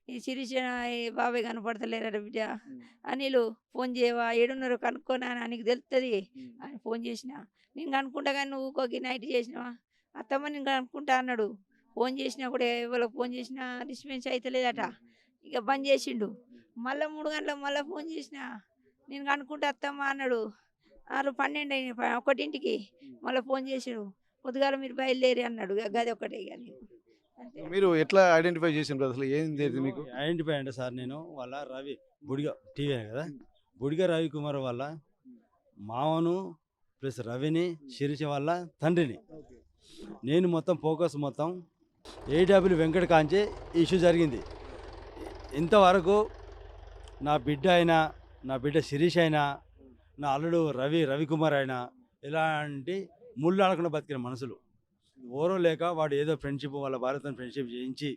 ఈ శిరీష బాబాయ్ కనపడతలేరట బిడ్డ అనిలు ఫోన్ చేయవా ఏడున్నర కనుక్కోనా నీకు తెలుస్తుంది అని ఫోన్ చేసిన నేను కనుక్కుంటా కానీ నువ్వు ఊకోకి నైట్ చేసినావా అత్తమ్మ నేను కనుక్కుంటా అన్నాడు ఫోన్ చేసినా కూడా ఎవరికి ఫోన్ చేసినా డిస్పెన్స్ అవుతలేదట ఇక బంద్ చేసిండు మళ్ళీ 3 గంటలకు మళ్ళీ ఫోన్ చేసిన నేను కనుక్కుంటా అత్తమ్మ అన్నాడు 12 అయినాయి 1ంటికి మళ్ళీ ఫోన్ చేసాడు పొద్దుగాల మీరు బయలుదేరి అన్నాడు గది ఒకటే ఇక నేను అంతే మీరు ఎట్లా ఐడెంటిఫై చేసిండ్రు అసలు ఏం తెలియదు మీకు ఐడెంటిఫై అంటే సార్ నేను వాళ్ళ రవి బుడిగ టీవీ కదా బుడిగ రవికుమార్ వాళ్ళ మామను ప్లస్ రవిని శిరీష వాళ్ళ తండ్రిని నేను మొత్తం ఫోకస్ మొత్తం ఏడబ్ల్యూ వెంకట కాంచే ఇష్యూ జరిగింది ఇంతవరకు నా బిడ్డ అయినా నా బిడ్డ శిరీష్ అయినా నా అల్లుడు రవికుమార్ అయినా ఇలాంటి ముళ్ళు ఆడకుండా బతికిన మనుషులు ఓరో లేక వాడు ఏదో ఫ్రెండ్షిప్ వాళ్ళ భార్యతో ఫ్రెండ్షిప్ చేయించి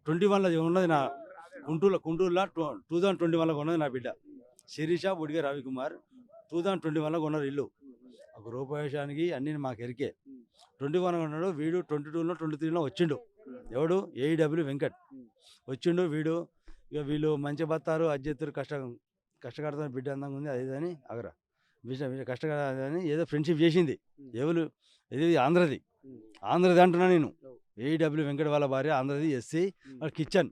21లో ఉన్నది నా గుంటూరులో 2021లో ఉన్నది నా బిడ్డ శిరీష బుడిగ రవికుమార్ 2021లో ఉన్నారు ఇల్లు ఒక రూపాయశానికి అన్నీ మాకు ఎరికే 21 ఉన్నాడు వీడు 22లో 23లో వచ్చిండు ఎవడు ఏడబ్ల్యూ వెంకట్ వచ్చిండు వీడు ఇక వీళ్ళు మంచి బతారు అజ్జెత్తురు కష్టకడతాను బిడ్డ అందంగా ఉంది అది అని అగరా కష్టకడని ఏదో ఫ్రెండ్షిప్ చేసింది ఎవరు ఇది ఆంధ్రది అంటున్నా నేను ఏడబ్ల్యూ వెంకట వాళ్ళ భార్య ఆంధ్రది ఎస్సీ వాళ్ళ కిచెన్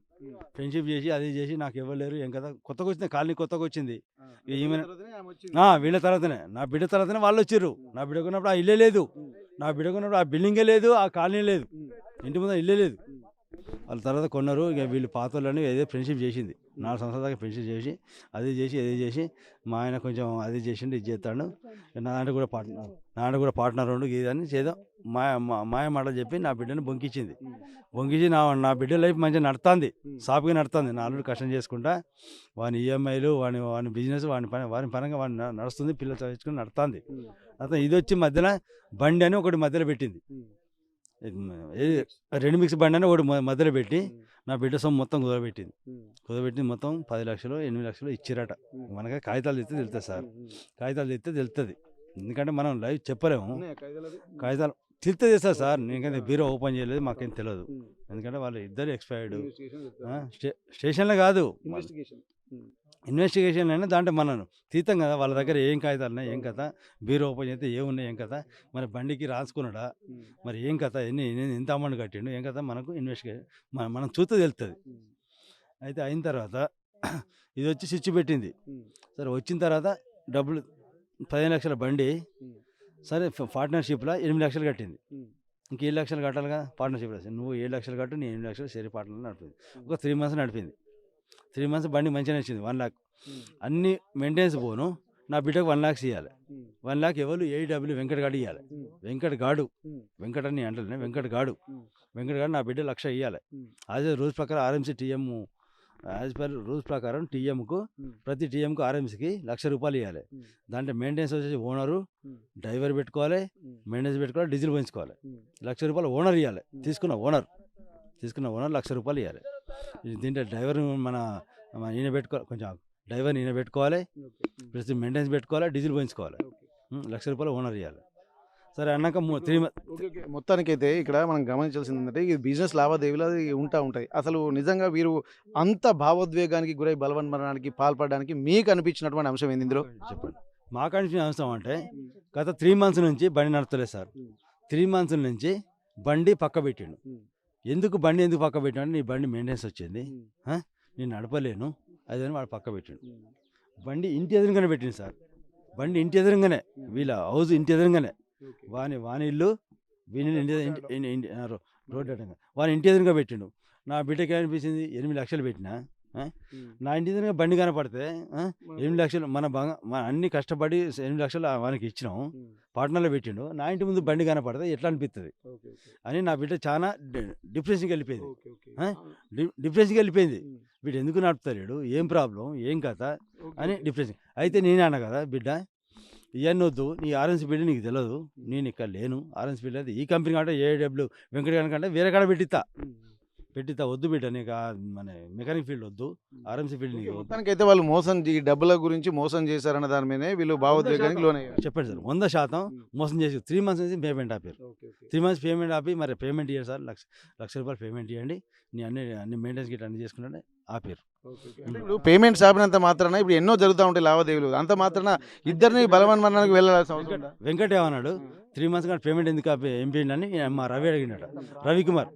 ఫ్రెండ్షిప్ చేసి అది చేసి నాకు ఇవ్వలేరు ఏం కదా కొత్తగా వచ్చింది కాలనీ కొత్తగా వచ్చింది ఈమె వీళ్ళ తర్వాతనే నా బిడ్డ తర్వాతనే వాళ్ళు వచ్చిర్రు నా బిడ్డ కొన్నప్పుడు ఆ ఇల్లే లేదు నా బిడ్డ కొన్నప్పుడు ఆ బిల్డింగే లేదు ఆ కాలనీ లేదు ఇంటి ముందు ఇల్లే లేదు వాళ్ళ తర్వాత కొన్నారు ఇక వీళ్ళు పాత వాళ్ళని ఏదో ఫ్రెండ్షిప్ చేసింది 4 సంవత్సరాల దాకా ఫ్రెండ్షిప్ చేసి అది చేసి మా ఆయన కొంచెం అది చేసిండు ఇది చేస్తాడు నా దాంట్లో కూడా పార్ట్నర్ ఉండు ఇదని చేద్దాం మాయ మాటలు చెప్పి నా బిడ్డని బొంకించి నా బిడ్డ లైఫ్ మంచిగా నడుతుంది సాఫీగా నడుతుంది నా అల్లుడు కష్టం చేసుకుంటా వాని ఈఎంఐలు వాని బిజినెస్ వాని పరంగా వాడిని నడుస్తుంది పిల్లలు చదివించుకుని నడుతుంది అతను ఇది వచ్చి మధ్యలో బండి అని ఒకటి మధ్యలో పెట్టింది రెండు మిక్స్ బండి అని ఒకటి మధ్యలో పెట్టి నా బిడ్డ సొమ్ము మొత్తం కుదరబెట్టి మొత్తం 10 లక్షలు 8 లక్షలు ఇచ్చిరట మనకి కాగితాలు తెస్తే తెలుస్తుంది సార్ కాగితాలు తెస్తే తెలుస్తుంది ఎందుకంటే మనం లైవ్ చెప్పలేము కాగితాలు తెలుస్తుంది సార్ నేనైతే బీరో ఓపెన్ చేయలేదు మాకేం తెలియదు ఎందుకంటే వాళ్ళు ఇద్దరు ఎక్స్పైర్డ్ స్టేషన్లో కాదు ఇన్వెస్టిగేషన్ అయినా దాంట్లో మనం తీతాం కదా వాళ్ళ దగ్గర ఏం కాగితాలు ఉన్నాయి ఏం కథ బీరో ఓపెన్ చేస్తే ఏమున్నాయి ఏం కథ మరి బండికి రాసుకున్నాడా మరి ఏం కథ ఎంత అమౌంట్ కట్టిండు ఏం కథ మనకు ఇన్వెస్టిగేషన్ మనం చూస్తే తెలుస్తుంది అయితే అయిన తర్వాత ఇది వచ్చి స్విచ్ పెట్టింది సరే వచ్చిన తర్వాత డబ్బులు 15 లక్షల బండి సరే పార్ట్నర్షిప్లో 8 లక్షలు కట్టింది ఇంక 7 లక్షలు కట్టాలి కదా పార్ట్నర్షిప్లో నువ్వు 7 లక్షలు కట్టు నేను 8 లక్షలు షేర్ పార్ట్నర్ నడిపింది ఒక 3 మంత్స్ నడిపింది 3 మంత్స్ బండి మంచిగా నచ్చింది 1 లాక్ అన్ని మెయింటెనెన్స్ పోను నా బిడ్డకు 1 లాక్స్ ఇవ్వాలి. 1 లాక్ ఎవరు ఏడబ్ల్యూ వెంకట్ గాడు ఇవ్వాలి. వెంకట్ గాడు వెంకట్ అని అంటలే వెంకట్ గాడు నా బిడ్డ 1 లక్ష ఇవ్వాలి. అదే రూల్స్ ప్రకారం RMC TM as per rules ప్రకారం టీఎంకు ప్రతి టీఎంకు ఆర్ఎంసీకి 1 లక్ష రూపాయలు ఇవ్వాలి. దాంట్లో మెయింటెనెన్స్ వచ్చేసి ఓనరు డ్రైవర్ పెట్టుకోవాలి, మెయింటెనెన్స్ పెట్టుకోవాలి, డీజిల్ పోయించుకోవాలి. 1 లక్ష రూపాయలు ఓనర్ ఇవ్వాలి. తీసుకున్న ఓనర్ 1 లక్ష రూపాయలు ఇవ్వాలి. దీంట్లో డ్రైవర్ మన ఈయన పెట్టుకోవాలి, కొంచెం డ్రైవర్ ఈయన పెట్టుకోవాలి, ప్లస్ మెయింటెనెన్స్ పెట్టుకోవాలి, డీజిల్ పోయించుకోవాలి. 1 లక్ష రూపాయలు ఓనర్ ఇవ్వాలి. సరే అన్నాక 3 మొత్తానికైతే ఇక్కడ మనం గమనించాల్సింది ఏంటంటే ఈ బిజినెస్ లావాదేవీలు అది ఉంటాయి. అసలు నిజంగా వీరు అంత భావోద్వేగానికి గురై బలవన్మరణానికి పాల్పడడానికి మీకు అనిపించినటువంటి అంశం ఏంది ఇందులో చెప్పండి. మాకు అనిపించిన అంశం అంటే గత 3 మంత్స్ నుంచి బండి నడతలేదు సార్. 3 మంత్స్ నుంచి బండి పక్క పెట్టిండు. ఎందుకు పక్క పెట్టినా నీ బండి మెయింటెనెన్స్ వచ్చింది, నేను నడపలేను అదని వాడు పక్క పెట్టిండు. బండి ఇంటి ఎదురుగానే పెట్టిండు సార్. బండి ఇంటి ఎదురుగానే, వీళ్ళ హౌస్ ఇంటి ఎదురుగానే, వాని ఇల్లు వీని రోడ్డు అడ్డంగా వాని ఇంటి ఎదురుగా పెట్టిండు. నా బిడ్డకి అనిపించింది 8 లక్షలు పెట్టినా, నా ఇంటి ఎదురుగా బండి కనపడితే 8 లక్షలు మన అన్ని కష్టపడి 8 లక్షలు వానికి ఇచ్చినాం, పార్ట్నర్లో పెట్టిండు. నా ఇంటి ముందు బండి కనపడితే ఎట్లా అనిపిస్తుంది అని నా బిడ్డ చాలా డిప్రెషన్కి వెళ్ళిపోయింది. వీడు ఎందుకు నడుపుతాడు, ఏం ప్రాబ్లం, ఏం కథ అని డిప్రెషన్. అయితే నేనే అన్నా కదా, బిడ్డ ఇవన్నీ వద్దు, నీ ఆర్ఎన్సీ బిల్డ్ నీకు తెలియదు, నేను ఇక్కడ లేను, ఆర్ఎన్సీ బిల్డ్ అది ఈ కంపెనీ కంటే ఏడబ్ల్యూ వెంకట కంటే వేరే కాడ పెట్టిస్తా వద్దు బిడ్డ, నీకు మన మెకానిక్ ఫీల్డ్ వద్దు, ఆర్ఎంసీ ఫీల్డ్ నీకు వద్దు. మొత్తానికైతే వాళ్ళు ఈ డబ్బుల గురించి మోసం చేశారన్న దాని మీదే వీళ్ళు భావోద్వేగానికి లోనయ్యారు. చెప్పండి సార్, 100% మోసం చేసి 3 మంత్స్ నుంచి పేమెంట్ ఆపారు. 3 మంత్స్ పేమెంట్ ఆపి మరి పేమెంట్ ఇవ్వండి సార్, 1 లక్ష రూపాయలు పేమెంట్ ఇవ్వండి, నీ అన్ని మెయింటెనెన్స్ గిట్ అన్ని చేసుకుంటే ఆపారు. ఇప్పుడు పేమెంట్స్ ఆపినంత మాత్రాన ఇప్పుడు ఎన్నో జరుగుతూ ఉంటాయి లావాదేవీలు, అంత మాత్రాన ఇద్దరిని బలవన్మరణానికి వెళ్ళాల్సిన అవసరం ఉందా? వెంకట్ ఏమన్నాడు, 3 మంత్స్ కానీ పేమెంట్ ఎందుకు ఆపి ఏం చేయండి అని మా రవి అడిగినట. రవికుమార్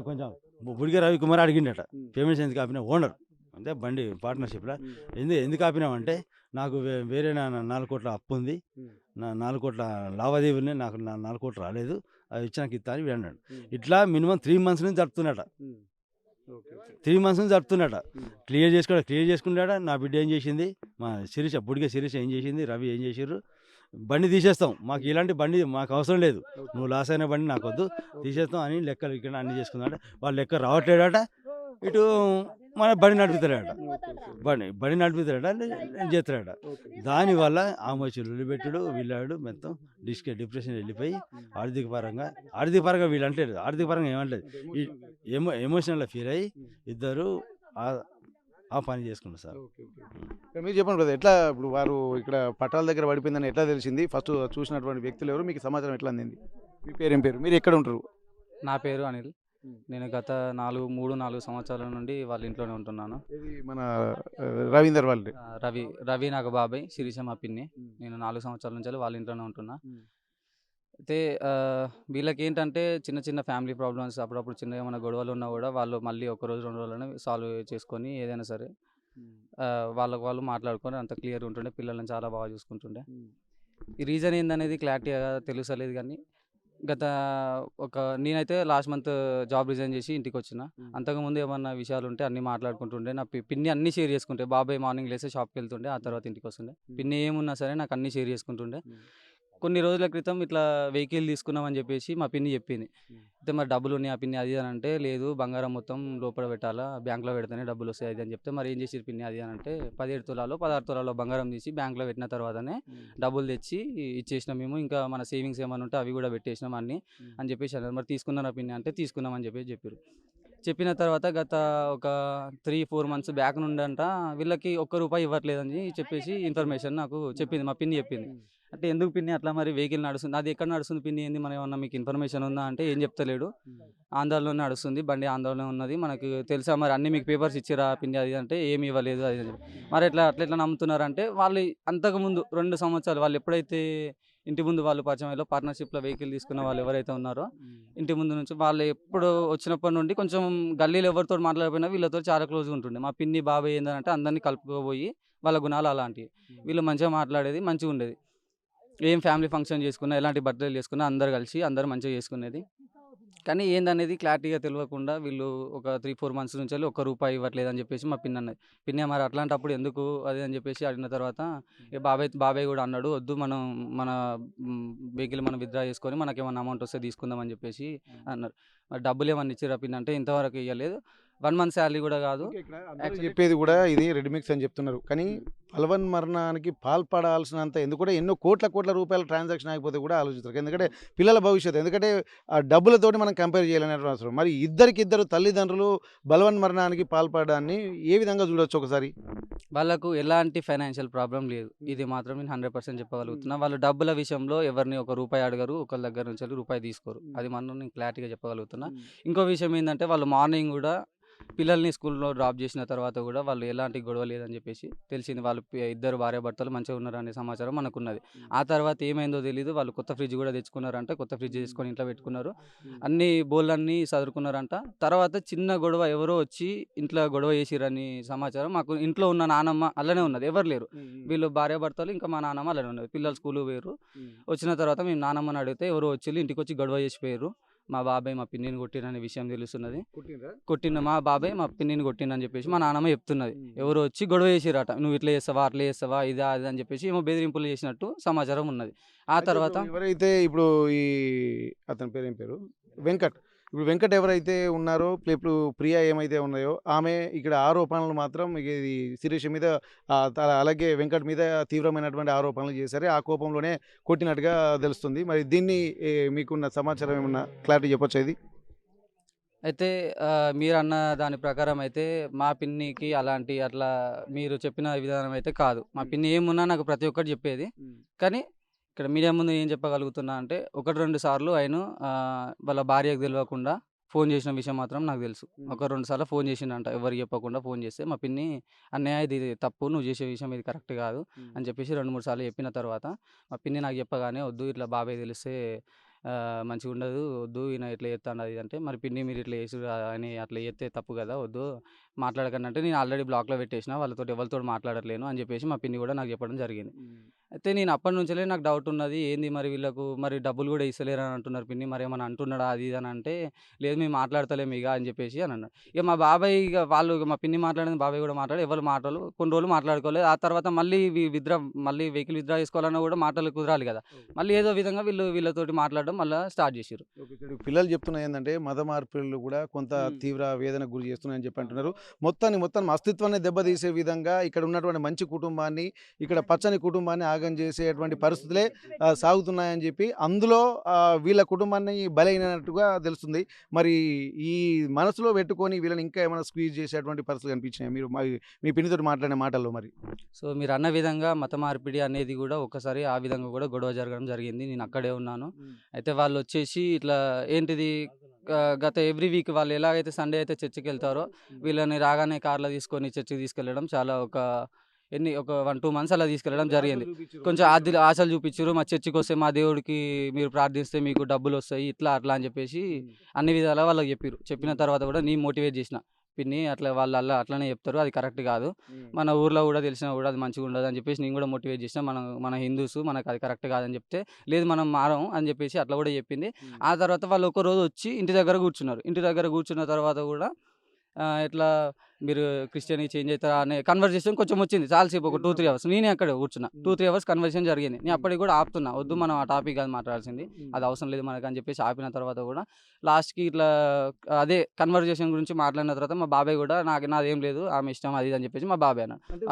కొంచెం బుడిగా రవికుమార్ అడిగిండట, పేమెంట్స్ ఎందుకు ఆపినా ఓనర్ అంటే బండి పార్ట్నర్షిప్లో ఎందుకు ఆపినామంటే, నాకు వేరే 4 కోట్ల అప్పు ఉంది, నా 4 కోట్ల లావాదేవీలు నాకు 4 కోట్లు రాలేదు, అవి ఇచ్చి నాకు ఇస్తా అని అన్నాడు. ఇట్లా మినిమం 3 మంత్స్ నుంచి జరుపుతున్నట. 3 మంత్స్ నుంచి జరుపుతున్నట. క్లియర్ చేసుకున్నాడా. నా బిడ్డ ఏం చేసింది, మా బుడిగా శిరీష ఏం చేసింది, రవి ఏం చేసారు, బండి తీసేస్తాం, మాకు ఇలాంటి బండి మాకు అవసరం లేదు, నువ్వు లాస్ అయిన బండి నాకు వద్దు, తీసేస్తాం అని లెక్కలు ఇక్కడ అన్ని చేసుకున్నాడ. వాళ్ళు లెక్క రావట్లేడట, ఇటు మన బండి నడుపుతాడట, బండి నడుపుతాడట, చేస్తాడట. దానివల్ల ఆమె చిల్లులు పెట్టుడు వీళ్ళాడు మొత్తం డిప్రెషన్ వెళ్ళిపోయి ఆర్థిక పరంగా వీళ్ళు అంటలేదు, ఆర్థిక పరంగా ఏమంటలేదు, ఎమోషనల్గా ఫీల్ అయ్యి ఇద్దరు ఆ పని చేసుకున్నారు సార్. మీరు చెప్పండి బ్రదర్, ఎట్లా ఇప్పుడు వారు ఇక్కడ పట్టాల దగ్గర పడిపోయిందని ఎట్లా తెలిసింది, ఫస్ట్ చూసినటువంటి వ్యక్తులు ఎవరు, మీకు సమాచారం ఎట్లా అందింది, మీ పేరేం పేరు, మీరు ఎక్కడ ఉంటారు? నా పేరు అనిల్. నేను గత 3-4 సంవత్సరాల నుండి వాళ్ళ ఇంట్లోనే ఉంటున్నాను. మన రవీందర్ వాళ్ళు రవి నాకు బాబాయ్, శిరీష మా పిన్ని. నేను 4 సంవత్సరాల నుంచి వాళ్ళ ఇంట్లోనే ఉంటున్నా. అయితే వీళ్ళకి ఏంటంటే చిన్న ఫ్యామిలీ ప్రాబ్లమ్స్, అప్పుడప్పుడు చిన్న ఏమైనా గొడవలు ఉన్నా కూడా వాళ్ళు మళ్ళీ 1 రోజు 2 రోజులని సాల్వ్ చేసుకొని ఏదైనా సరే వాళ్ళు మాట్లాడుకొని అంత క్లియర్ ఉంటుండే, పిల్లల్ని చాలా బాగా చూసుకుంటుండే. ఈ రీజన్ ఏందనేది క్లారిటీగా తెలుసలేదు, కానీ నేనైతే లాస్ట్ మంత్ జాబ్ రిజైన్ చేసి ఇంటికి వచ్చిన. అంతకుముందు ఏమన్నా విషయాలు ఉంటే అన్నీ మాట్లాడుకుంటుండే. నా పిన్ని అన్నీ షేర్ చేసుకుంటే, బాబాయ్ మార్నింగ్ లేస్తే షాప్కి వెళ్తుండే, ఆ తర్వాత ఇంటికి వస్తుండే. పిన్ని ఏమున్నా సరే నాకు అన్నీ షేర్ చేసుకుంటుండే. కొన్ని రోజుల క్రితం ఇట్లా వెహికల్ తీసుకున్నామని చెప్పేసి మా పిన్ని చెప్పింది. అయితే మరి డబ్బులు ఉన్నాయి ఆ పిన్ని అది అని అంటే, లేదు బంగారం మొత్తం లోపల పెట్టాలా, బ్యాంక్లో పెడితేనే డబ్బులు వస్తాయి అది అని చెప్తే, మరి ఏం చేసి పిన్ని అది అని అంటే 17 తులాలో 16 తులాలో బంగారం తీసి బ్యాంక్లో పెట్టిన తర్వాతనే డబ్బులు తెచ్చి ఇచ్చేసినాం మేము, ఇంకా మన సేవింగ్స్ ఏమైనా ఉంటే అవి కూడా పెట్టేసినాం అన్నీ అని చెప్పేసి అన్నారు. మరి తీసుకున్నారా పిన్ని అంటే తీసుకున్నామని చెప్పారు. చెప్పిన తర్వాత గత ఒక 3-4 మంత్స్ బ్యాక్ నుండి అంట వీళ్ళకి ₹1 ఇవ్వట్లేదని చెప్పేసి ఇన్ఫర్మేషన్ నాకు చెప్పింది, మా పిన్ని చెప్పింది. అంటే ఎందుకు పిన్ని అట్లా, మరి వెహికల్ నడుస్తుంది, అది ఎక్కడ నడుస్తుంది పిన్ని, ఏంది మన ఏమన్నా మీకు ఇన్ఫర్మేషన్ ఉందా అంటే ఏం చెప్తలేడు, ఆంధ్రాలోనే నడుస్తుంది బండి, ఆంధ్రాలోనే ఉన్నది, మనకు తెలుసా, మరి అన్ని మీకు పేపర్స్ ఇచ్చిరా పిన్ని అది అంటే ఏమి ఇవ్వలేదు అది. మరి అట్లా నమ్ముతున్నారంటే, వాళ్ళు అంతకుముందు 2 సంవత్సరాలు వాళ్ళు ఎప్పుడైతే ఇంటి ముందు వాళ్ళు పరిచయంలో పార్ట్నర్షిప్లో వెహికల్ తీసుకున్న వాళ్ళు ఎవరైతే ఉన్నారో ఇంటి ముందు నుంచి, వాళ్ళు ఎప్పుడు వచ్చినప్పటి నుండి కొంచెం గల్లీలో ఎవరితో మాట్లాడిపోయినా వీళ్ళతో చాలా క్లోజ్గా ఉంటుండే. మా పిన్ని బాబాయ్ ఏంటంటే అందరినీ కలుపుకోబోయి, వాళ్ళ గుణాలు అలాంటివి, వీళ్ళు మంచిగా మాట్లాడేది, మంచిగా ఉండేది. ఏం ఫ్యామిలీ ఫంక్షన్ చేసుకున్నా, ఎలాంటి బర్త్డేలు చేసుకున్నా అందరు కలిసి అందరు మంచిగా చేసుకునేది. కానీ ఏందనేది క్లారిటీగా తెలియకుండా వీళ్ళు ఒక 3-4 మంత్స్ నుంచి ఒక్క రూపాయి ఇవ్వట్లేదని చెప్పేసి మా పిన్ని అన్నది. పిన్ని మరి అట్లాంటప్పుడు ఎందుకు అది అని చెప్పేసి అడిగిన తర్వాత బాబాయ్ కూడా అన్నాడు, వద్దు మనం మన వెహికల్ మనం విత్డ్రా చేసుకొని మనకేమన్నా అమౌంట్ వస్తే తీసుకుందాం అని చెప్పేసి అన్నారు. మరి డబ్బులు ఏమన్నా ఇచ్చిరా పిన్ని అంటే ఇంతవరకు ఇవ్వలేదు. 1 మంత్ శాలరీ కూడా కాదు. అందరూ చెప్పేది కూడా ఇది రెడ్ మిక్స్ అని చెప్తున్నారు. కానీ బలవన్ మరణానికి పాల్పడాల్సినంత ఎందుకంటే ఎన్నో కోట్ల రూపాయల ట్రాన్సాక్షన్ అయిపోతే కూడా ఆలోచిస్తారు. ఎందుకంటే పిల్లల భవిష్యత్తు, ఎందుకంటే ఆ డబ్బులతోటి మనం కంపేర్ చేయాలనే అవసరం. మరి ఇద్దరు తల్లిదండ్రులు బలవన్ మరణానికి పాల్పడడాన్ని ఏ విధంగా చూడొచ్చు ఒకసారి? వాళ్ళకు ఎలాంటి ఫైనాన్షియల్ ప్రాబ్లం లేదు. ఇది మాత్రం నేను 100% చెప్పగలుగుతున్నా. వాళ్ళు డబ్బుల విషయంలో ఎవరిని ఒక రూపాయి అడగరు, ఒకళ్ళ దగ్గర నుంచి రూపాయి తీసుకోరు. అది మనం నేను క్లారిటీగా చెప్పగలుగుతున్నా. ఇంకో విషయం ఏంటంటే వాళ్ళు మార్నింగ్ కూడా పిల్లల్ని స్కూల్లో డ్రాప్ చేసిన తర్వాత కూడా వాళ్ళు ఎలాంటి గొడవ లేదని చెప్పేసి తెలిసింది. వాళ్ళు ఇద్దరు భార్యాభర్తలు మంచిగా ఉన్నారనే సమాచారం మనకున్నది. ఆ తర్వాత ఏమైందో తెలీదు. వాళ్ళు కొత్త ఫ్రిడ్జ్ కూడా తెచ్చుకున్నారంట. కొత్త ఫ్రిడ్జ్ తీసుకొని ఇంట్లో పెట్టుకున్నారు. అన్ని బోళ్ళన్నీ సదురుకున్నారంట. తర్వాత చిన్న గొడవ ఎవరో వచ్చి ఇంట్లో గొడవ చేసిరని సమాచారం మాకు. ఇంట్లో ఉన్న నానమ్మ అలానే ఉన్నది, ఎవరు లేరు. వీళ్ళు భార్యాభర్తలు ఇంకా మా నానమ్మ అలానే ఉన్నది. పిల్లలు స్కూల్ వేరు. వచ్చిన తర్వాత మేము నానమ్మని అడిగితే ఎవరో వచ్చి ఇంటికి వచ్చి గొడవ చేసిపోయారు. మా బాబాయ్ మా పిన్నిని కొట్టిననే విషయం తెలుస్తున్నది. మా బాబాయ్ మా పిన్నిని కొట్టిందని చెప్పేసి మా నాన్నమ్మ చెప్తున్నది. ఎవరు వచ్చి గొడవ చేసిరట, నువ్వు ఇట్లా చేస్తావా అట్లా చేస్తావా ఇది అది అని చెప్పేసి ఏమో బెదిరింపులు చేసినట్టు సమాచారం ఉన్నది. ఆ తర్వాత ఎవరైతే ఇప్పుడు ఈ అతని పేరు ఏం పేరు వెంకట్, ఇప్పుడు వెంకట్ ఎవరైతే ఉన్నారో ఇప్పుడు ప్రియా ఏమైతే ఉన్నాయో ఆమె ఇక్కడ ఆరోపణలు మాత్రం ఇది శిరీష మీద అలాగే వెంకట్ మీద తీవ్రమైనటువంటి ఆరోపణలు చేశారు. ఆ కోపంలోనే కొట్టినట్టుగా తెలుస్తుంది. మరి దీన్ని మీకున్న సమాచారం ఏమన్నా క్లారిటీ చెప్పొచ్చు ఇది? అయితే మీరన్న దాని ప్రకారం అయితే మా పిన్నికి అట్లా మీరు చెప్పిన విధానం అయితే కాదు. మా పిన్ని ఏమున్నా నాకు ప్రతి ఒక్కటి చెప్పేది. కానీ ఇక్కడ మీడియా ముందు ఏం చెప్పగలుగుతున్నా అంటే 1-2 సార్లు ఆయన వాళ్ళ భార్యకు తెలియకుండా ఫోన్ చేసిన విషయం మాత్రం నాకు తెలుసు. 1-2 సార్లు ఫోన్ చేసిండంట ఎవరికి చెప్పకుండా. ఫోన్ చేస్తే మా పిన్ని, అన్నయ్య ఇది తప్పు, నువ్వు చేసే విషయం ఇది కరెక్ట్ కాదు అని చెప్పేసి 2-3 సార్లు చెప్పిన తర్వాత మా పిన్ని నాకు చెప్పగానే, వద్దు ఇట్లా బాబాయ్ తెలిస్తే మంచిగా ఉండదు, వద్దు ఈయన ఇట్లా చేస్తాడు అది అంటే, మరి పిన్ని మీరు ఇట్లా చేసి అని అట్లా చేస్తే తప్పు కదా, వద్దు మాట్లాడకండి అంటే, నేను ఆల్రెడీ బ్లాక్లో పెట్టేసిన, వాళ్ళతో ఎవరితో మాట్లాడట్లేను అని చెప్పేసి మా పిన్ని కూడా నాకు చెప్పడం జరిగింది. అయితే నేను అప్పటి నుంచే నాకు డౌట్ ఉన్నది, ఏంది మరి వీళ్ళకు మరి డబ్బులు కూడా ఇస్తలేరు అని అంటున్నారు పిన్ని, మరి ఏమన్నా అంటున్నాడా అది ఇది అని అంటే, లేదు మేము మాట్లాడతలేము ఇక అని చెప్పేసి అని అన్నాడు. ఇక మా బాబాయ్ వాళ్ళు మా పిన్ని మాట్లాడింది బాబాయ్ కూడా మాట్లాడి ఎవరు మాటలు కొన్ని రోజులు మాట్లాడుకోలేదు. ఆ తర్వాత మళ్ళీ మళ్ళీ వెహికల్ విత్డ్రా చేసుకోవాలన్నా కూడా మాటలు కుదరాలి కదా, మళ్ళీ ఏదో విధంగా వీళ్ళతోటి మాట్లాడడం మళ్ళీ స్టార్ట్ చేసారు. పిల్లలు చెప్తున్నా ఏంటంటే మత మార్పులు కూడా కొంత తీవ్ర వేదనకు గురి చేస్తున్నాయని చెప్పి అంటున్నారు. మొత్తం అస్తిత్వాన్ని దెబ్బతీసే విధంగా ఇక్కడ ఉన్నటువంటి మంచి కుటుంబాన్ని, ఇక్కడ పచ్చని కుటుంబాన్ని ఆగం చేసేటువంటి పరిస్థితులే సాగుతున్నాయని చెప్పి అందులో వీళ్ళ కుటుంబాన్ని బలైనట్టుగా తెలుస్తుంది. మరి ఈ మనసులో పెట్టుకొని వీళ్ళని ఇంకా ఏమైనా స్క్వీజ్ చేసేటువంటి పరిస్థితులు కనిపించినాయి మీరు మీ పిన్నితో మాట్లాడిన మాటల్లో? మరి సో మీరు అన్న విధంగా మత మార్పిడి అనేది కూడా ఒకసారి ఆ విధంగా కూడా గొడవ జరగడం జరిగింది. నేను అక్కడే ఉన్నాను. అయితే వాళ్ళు వచ్చేసి ఇట్లా ఏంటిది గత ఎవ్రీ వీక్ వాళ్ళు ఎలాగైతే సండే అయితే చర్చికి వెళ్తారో వీళ్ళని రాగానే కార్లో తీసుకొని చర్చికి తీసుకెళ్ళడం చాలా ఒక 1-2 మంత్స్ అలా తీసుకెళ్ళడం జరిగింది. కొంచెం ఆశలు చూపించారు, మా చర్చికి వస్తే మా దేవుడికి మీరు ప్రార్థిస్తే మీకు డబ్బులు వస్తాయి ఇట్లా అట్లా అని చెప్పేసి అన్ని విధాలా వాళ్ళకి చెప్పారు. చెప్పిన తర్వాత కూడా నేను మోటివేట్ చేసిన, పిన్ని అట్లా వాళ్ళు అట్లనే చెప్తారు, అది కరెక్ట్ కాదు, మన ఊర్లో కూడా తెలిసినా కూడా అది మంచిగా ఉండదు అని చెప్పేసి నేను కూడా మోటివేట్ చేసిన. మన హిందూస్, మనకు అది కరెక్ట్ కాదని చెప్తే, లేదు మనం మారం అని చెప్పేసి అట్లా కూడా చెప్పింది. ఆ తర్వాత వాళ్ళు ఒక రోజు వచ్చి ఇంటి దగ్గర కూర్చున్నారు. ఇంటి దగ్గర కూర్చున్న తర్వాత కూడా ఇట్లా మీరు క్రిస్టియన్ చేంజ్ అవుతారా అనే కన్వర్జేషన్ కొంచెం వచ్చింది. చాలాసేపు ఒక 2-3 అవర్స్ నేనే అక్కడ కూర్చున్నా. 2-3 అవర్స్ కన్వర్జేషన్ జరిగింది. నేను అప్పటికి కూడా ఆపుతున్నా, వద్దు మనం ఆ టాపిక్ కాదు మాట్లాడాల్సింది, అది అవసరం లేదు మనకు అని చెప్పేసి ఆపిన తర్వాత కూడా లాస్ట్కి ఇట్లా అదే కన్వర్జేషన్ గురించి మాట్లాడిన తర్వాత మా బాబాయ్ కూడా నాదేం లేదు, ఆమె ఇష్టం అది అని చెప్పేసి మా బాబాయ్ అన్నాడు.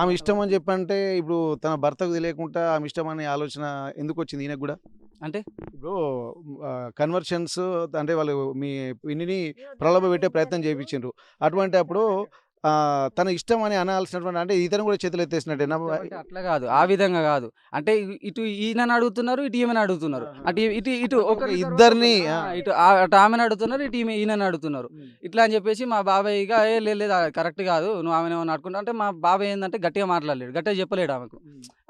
ఆమె ఇష్టం అని చెప్పంటే ఇప్పుడు తన భర్తకు తెలియకుండా ఆమె ఇష్టం అనే ఆలోచన ఎందుకు వచ్చింది ఈయనకు కూడా? అంటే ఇప్పుడు కన్వర్షన్స్ అంటే వాళ్ళు మీ పిన్నిని ప్రలోభ పెట్టే ప్రయత్నం చేయించారు. అటువంటి అప్పుడు తన ఇష్టం అని అనాల్సినటువంటి, అంటే ఇతను కూడా చేతులు ఎత్తేసినట్టే అట్లా కాదు, ఆ విధంగా కాదు. అంటే ఇటు ఈయనని అడుగుతున్నారు, ఇటు ఈమెను అడుగుతున్నారు, అటు ఇటు ఒక ఇద్దరిని ఇటు ఆమెను అడుగుతున్నారు, ఇటు ఈయనని అడుగుతున్నారు. ఇట్లా అని చెప్పేసి మా బాబాయ్ ఇక లేదు కరెక్ట్ కాదు, నువ్వు ఆమెను ఏమన్నా అడుకుంటా అంటే, మా బాబాయ్ ఏంటంటే గట్టిగా మాట్లాడలేడు, గట్టిగా చెప్పలేడు ఆమెకు.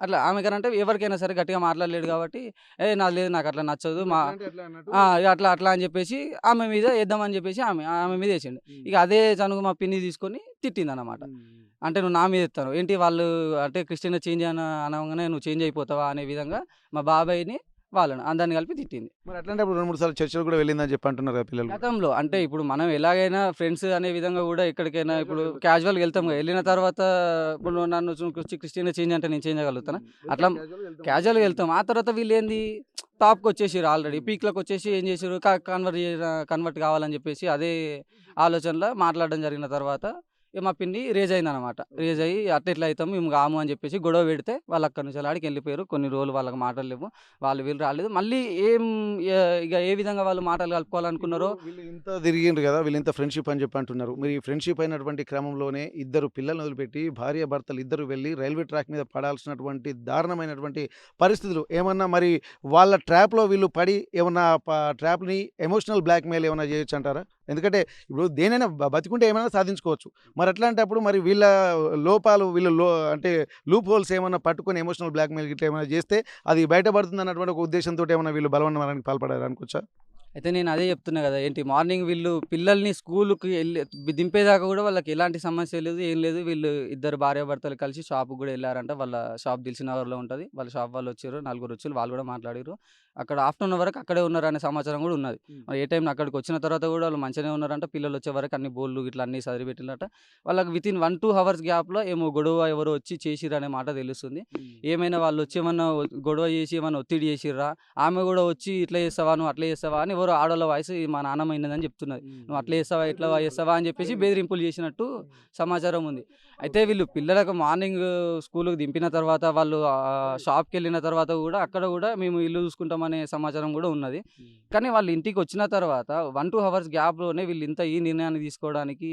అట్లా ఆమెకనంటే ఎవరికైనా సరే గట్టిగా మాట్లాడలేడు కాబట్టి, నాకు లేదు, నాకు అట్లా నచ్చదు, అట్లా అని చెప్పేసి ఆమె మీద వేద్దామని చెప్పేసి ఆమె మీద వేసిండు. ఇక అదే చనుగు మా పిన్ని తీసుకొని తిట్టింది అన్నమాట. అంటే నువ్వు నా మీద ఎత్తాను ఏంటి, వాళ్ళు అంటే క్రిస్టియన్ చేంజ్ అనగానే నువ్వు చేంజ్ అయిపోతావా అనే విధంగా మా బాబాయ్ని వాళ్ళను అందరిని కలిపి తిట్టింది. మరి అట్లాంటప్పుడు 2, 3 సార్లు చర్చలు కూడా వెళ్ళిందని చెప్పి అంటున్నారు కదా పిల్లలు. గతంలో అంటే ఇప్పుడు మనం ఎలాగైనా ఫ్రెండ్స్ అనే విధంగా కూడా ఎక్కడికైనా ఇప్పుడు క్యాజువల్గా వెళ్తాం కదా, వెళ్ళిన తర్వాత ఇప్పుడు నన్ను వచ్చి క్రిస్టియన్గా చేంజ్ అంటే నేను చేంజ్ అవ్వగలుగుతానా? అట్లా క్యాజువల్గా వెళ్తాం. ఆ తర్వాత వీళ్ళు ఏంది టాప్కి వచ్చేసారు, ఆల్రెడీ పీక్లోకి వచ్చేసి ఏం చేసారు, కన్వర్ట్ కావాలని చెప్పేసి అదే ఆలోచనలో మాట్లాడడం జరిగిన తర్వాత మా పిన్ని రేజ్ అయిందనమాట. రేజ్ అయ్యి అట్లా అవుతాం మేము కాము అని చెప్పేసి గొడవ పెడితే వాళ్ళు అక్కడి నుంచి ఆడికి వెళ్ళిపోయారు. కొన్ని రోజులు వాళ్ళకి మాటలు లేవు, వీళ్ళు రాలేదు. మళ్ళీ ఇక ఏ విధంగా వాళ్ళు మాటలు కలుపుకోవాలనుకున్నారో వీళ్ళు ఇంత తిరిగిండ్రు కదా, వీళ్ళు ఇంత ఫ్రెండ్షిప్ అని చెప్పి అంటున్నారు. మీరు ఈ ఫ్రెండ్షిప్ అయినటువంటి క్రమంలోనే ఇద్దరు పిల్లల్ని వదిలిపెట్టి భార్య భర్తలు ఇద్దరు వెళ్ళి రైల్వే ట్రాక్ మీద పడాల్సినటువంటి దారుణమైనటువంటి పరిస్థితులు ఏమన్నా మరి వాళ్ళ ట్రాప్లో వీళ్ళు పడి ఏమన్నా ట్రాప్ని ఎమోషనల్ బ్లాక్మెయిల్ ఏమైనా చేయొచ్చు అంటారా? ఎందుకంటే ఇప్పుడు దేనైనా బతికుంటే ఏమైనా సాధించుకోవచ్చు. మరి అట్లాంటప్పుడు మరి వీళ్ళ లోపాలు అంటే లూప్ హోల్స్ ఏమైనా పట్టుకొని ఎమోషనల్ బ్లాక్మెయిల్ గిట్లా ఏమైనా చేస్తే అది బయటపడుతుంది అన్నటువంటి ఒక ఉద్దేశంతో ఏమైనా వీళ్ళు బలవన్మరణానికి పాల్పడారు అనుకోవచ్చా? అయితే నేను అదే చెప్తున్నా కదా, ఏంటి మార్నింగ్ వీళ్ళు పిల్లల్ని స్కూల్కి వెళ్ళి దింపేదాకా కూడా వాళ్ళకి ఎలాంటి సమస్య లేదు, ఏం లేదు. వీళ్ళు ఇద్దరు భార్యాభర్తలు కలిసి షాప్కి కూడా వెళ్ళారంట. వాళ్ళ షాప్ దిల్సుఖ్నగర్లో ఉంటుంది. వాళ్ళ షాప్ వాళ్ళు వచ్చారు, 4 వచ్చారు, వాళ్ళు కూడా మాట్లాడారు. అక్కడ ఆఫ్టర్నూన్ వరకు అక్కడే ఉన్నారు అనే సమాచారం కూడా ఉన్నది. మరి ఏ టైం అక్కడికి వచ్చిన తర్వాత కూడా వాళ్ళు మంచిగానే ఉన్నారంట. పిల్లలు వచ్చే వరకు అన్ని బోళ్ళు ఇట్లా అన్ని సదిరి పెట్టినట్ట. వాళ్ళకి వితిన్ 1-2 అవర్స్ గ్యాప్లో ఏమో గొడవ ఎవరో వచ్చి చేసిర్రు అనే మాట తెలుస్తుంది. ఏమైనా వాళ్ళు వచ్చి ఏమన్నా గొడవ చేసి ఏమన్నా ఒత్తిడి చేసిర్రా, ఆమె కూడా వచ్చి ఇట్లా చేస్తావా నువ్వు అట్లా చేస్తావా అని ఎవరో ఆడవాళ్ళ వాయిస్ మా నాన్నమ్మ అయినదని చెప్తున్నది. నువ్వు అట్లా చేస్తావా ఇట్లా చేస్తావా అని చెప్పేసి బెదిరింపులు చేసినట్టు సమాచారం ఉంది. అయితే వీళ్ళు పిల్లలకు మార్నింగ్ స్కూల్కి దింపిన తర్వాత వాళ్ళు షాప్కి వెళ్ళిన తర్వాత కూడా అక్కడ కూడా మేము ఇల్లు చూసుకుంటామనే సమాచారం కూడా ఉన్నది. కానీ వాళ్ళు ఇంటికి వచ్చిన తర్వాత 1-2 అవర్స్ గ్యాప్లోనే వీళ్ళు ఇంత ఈ నిర్ణయాన్ని తీసుకోవడానికి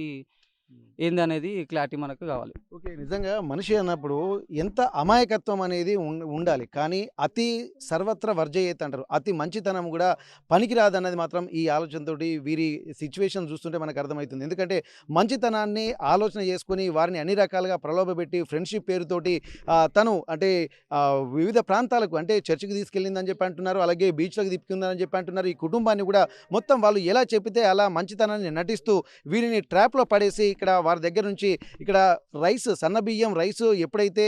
ఏంది అనేది క్లారిటీ మనకు కావాలి. ఓకే, నిజంగా మనిషి అన్నప్పుడు ఎంత అమాయకత్వం అనేది ఉండాలి, కానీ అతి సర్వత్ర వర్జయేత్ అంటారు. అతి మంచితనం కూడా పనికిరాదన్నది మాత్రం ఈ ఆలోచనతోటి వీరి సిచ్యువేషన్ చూస్తుంటే మనకు అర్థమవుతుంది. ఎందుకంటే మంచితనాన్ని ఆలోచన చేసుకొని వారిని అన్ని రకాలుగా ప్రలోభపెట్టి ఫ్రెండ్షిప్ పేరుతోటి తను అంటే వివిధ ప్రాంతాలకు అంటే చర్చికి తీసుకెళ్ళిందని చెప్పి అంటున్నారు, అలాగే బీచ్లకు తిప్పుకుందని చెప్పి అంటున్నారు. ఈ కుటుంబాన్ని కూడా మొత్తం వాళ్ళు ఎలా చెప్పితే అలా మంచితనాన్ని నటిస్తూ వీరిని ట్రాప్లో పడేసి ఇక్కడ వారి దగ్గర నుంచి ఇక్కడ సన్న బియ్యం రైస్ ఎప్పుడైతే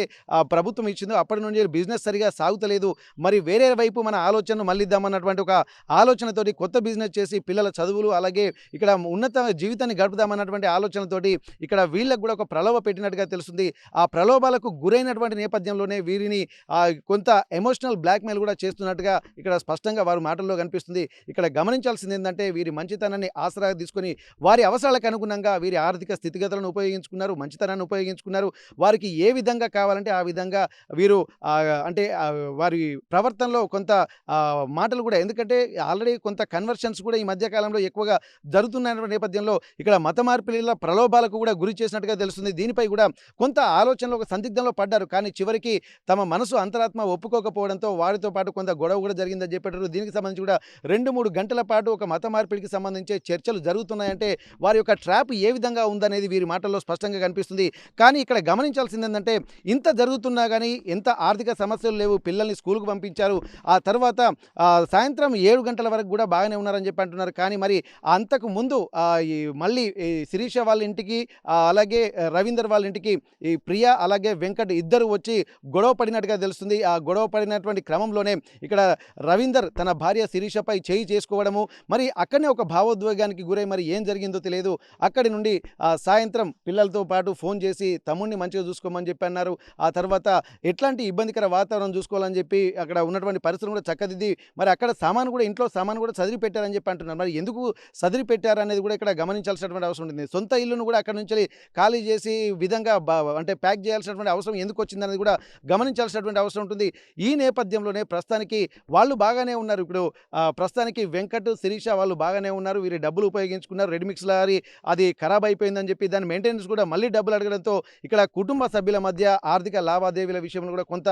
ప్రభుత్వం ఇచ్చిందో అప్పటి నుంచి బిజినెస్ సరిగా సాగుతలేదు, మరి వేరే వైపు మన ఆలోచనను మళ్ళిద్దామన్నటువంటి ఒక ఆలోచనతోటి కొత్త బిజినెస్ చేసి పిల్లల చదువులు అలాగే ఇక్కడ ఉన్నత జీవితాన్ని గడుపుదామన్నటువంటి ఆలోచనతోటి ఇక్కడ వీళ్ళకు కూడా ఒక ప్రలోభ పెట్టినట్టుగా తెలుస్తుంది. ఆ ప్రలోభాలకు గురైనటువంటి నేపథ్యంలోనే వీరిని కొంత ఎమోషనల్ బ్లాక్మెయిల్ కూడా చేస్తున్నట్టుగా ఇక్కడ స్పష్టంగా వారి మాటల్లో కనిపిస్తుంది. ఇక్కడ గమనించాల్సింది ఏంటంటే వీరి మంచితనాన్ని ఆసరా తీసుకొని వారి అవసరాలకు అనుగుణంగా వీరి ఆర్థిక స్థితిగతులను ఉపయోగించుకున్నారు, మంచితనాన్ని ఉపయోగించుకున్నారు. వారికి ఏ విధంగా కావాలంటే ఆ విధంగా వీరు అంటే వారి ప్రవర్తనలో కొంత మాటలు కూడా, ఎందుకంటే ఆల్రెడీ కొంత కన్వర్షన్స్ కూడా ఈ మధ్యకాలంలో ఎక్కువగా జరుగుతున్న నేపథ్యంలో ఇక్కడ మత మార్పిడిల ప్రలోభాలకు కూడా గురి చేసినట్టుగా తెలుస్తుంది. దీనిపై కూడా కొంత ఆలోచనలో ఒక సందిగ్ధంలో పడ్డారు, కానీ చివరికి తమ మనసు అంతరాత్మ ఒప్పుకోకపోవడంతో వారితో పాటు కొంత గొడవ కూడా జరిగిందని చెప్పారు. దీనికి సంబంధించి కూడా 2-3 గంటల పాటు ఒక మత మార్పిడికి సంబంధించి చర్చలు జరుగుతున్నాయంటే వారి యొక్క ట్రాప్ ఏ విధంగా ఉందనేది వీరి మాటల్లో స్పష్టంగా కనిపిస్తుంది. కానీ ఇక్కడ గమనించాల్సింది ఏంటంటే ఇంత జరుగుతున్నా కానీ ఎంత ఆర్థిక సమస్యలు లేవు, పిల్లల్ని స్కూల్కి పంపించారు. ఆ తర్వాత సాయంత్రం 7 గంటల వరకు కూడా బాగానే ఉన్నారని చెప్పి అంటున్నారు. కానీ మరి అంతకు ముందు మళ్ళీ శిరీష వాళ్ళ ఇంటికి అలాగే రవీందర్ వాళ్ళ ఇంటికి ఈ ప్రియా అలాగే వెంకట్ ఇద్దరు వచ్చి గొడవ పడినట్టుగా తెలుస్తుంది. ఆ గొడవ పడినటువంటి క్రమంలోనే ఇక్కడ రవీందర్ తన భార్య శిరీషపై చేయి చేసుకోవడము, మరి అక్కడనే ఒక భావోద్వేగానికి గురై మరి ఏం జరిగిందో తెలియదు. అక్కడి నుండి సాయంత్రం పిల్లలతో పాటు ఫోన్ చేసి తమ్ముడిని మంచిగా చూసుకోమని చెప్పి అన్నారు. ఆ తర్వాత ఎట్లాంటి ఇబ్బందికర వాతావరణం చూసుకోవాలని చెప్పి అక్కడ ఉన్నటువంటి పరిస్థితులు కూడా చక్కదిద్ది మరి అక్కడ ఇంట్లో సామాను కూడా సదిరి పెట్టారని చెప్పి అంటున్నారు. మరి ఎందుకు సదిరి పెట్టారు అనేది కూడా ఇక్కడ గమనించాల్సినటువంటి అవసరం ఉంటుంది. సొంత ఇల్లును కూడా అక్కడ నుంచి ఖాళీ చేసి విధంగా అంటే ప్యాక్ చేయాల్సినటువంటి అవసరం ఎందుకు వచ్చిందనేది కూడా గమనించాల్సినటువంటి అవసరం ఉంటుంది. ఈ నేపథ్యంలోనే ప్రస్తుతానికి వాళ్ళు బాగానే ఉన్నారు. ఇప్పుడు ప్రస్తుతానికి వెంకట్ శిరీష వాళ్ళు బాగానే ఉన్నారు. వీరి డబ్బులు ఉపయోగించుకున్నారు. రెడీమిక్స్ లారీ అది ఖరాబ్ అయిపోయిందని చెప్పి దాని మెయింటెనెన్స్ కూడా మళ్ళీ డబ్బులు అడగడంతో ఇక్కడ కుటుంబ సభ్యుల మధ్య ఆర్థిక లావాదేవీల విషయంలో కూడా కొంత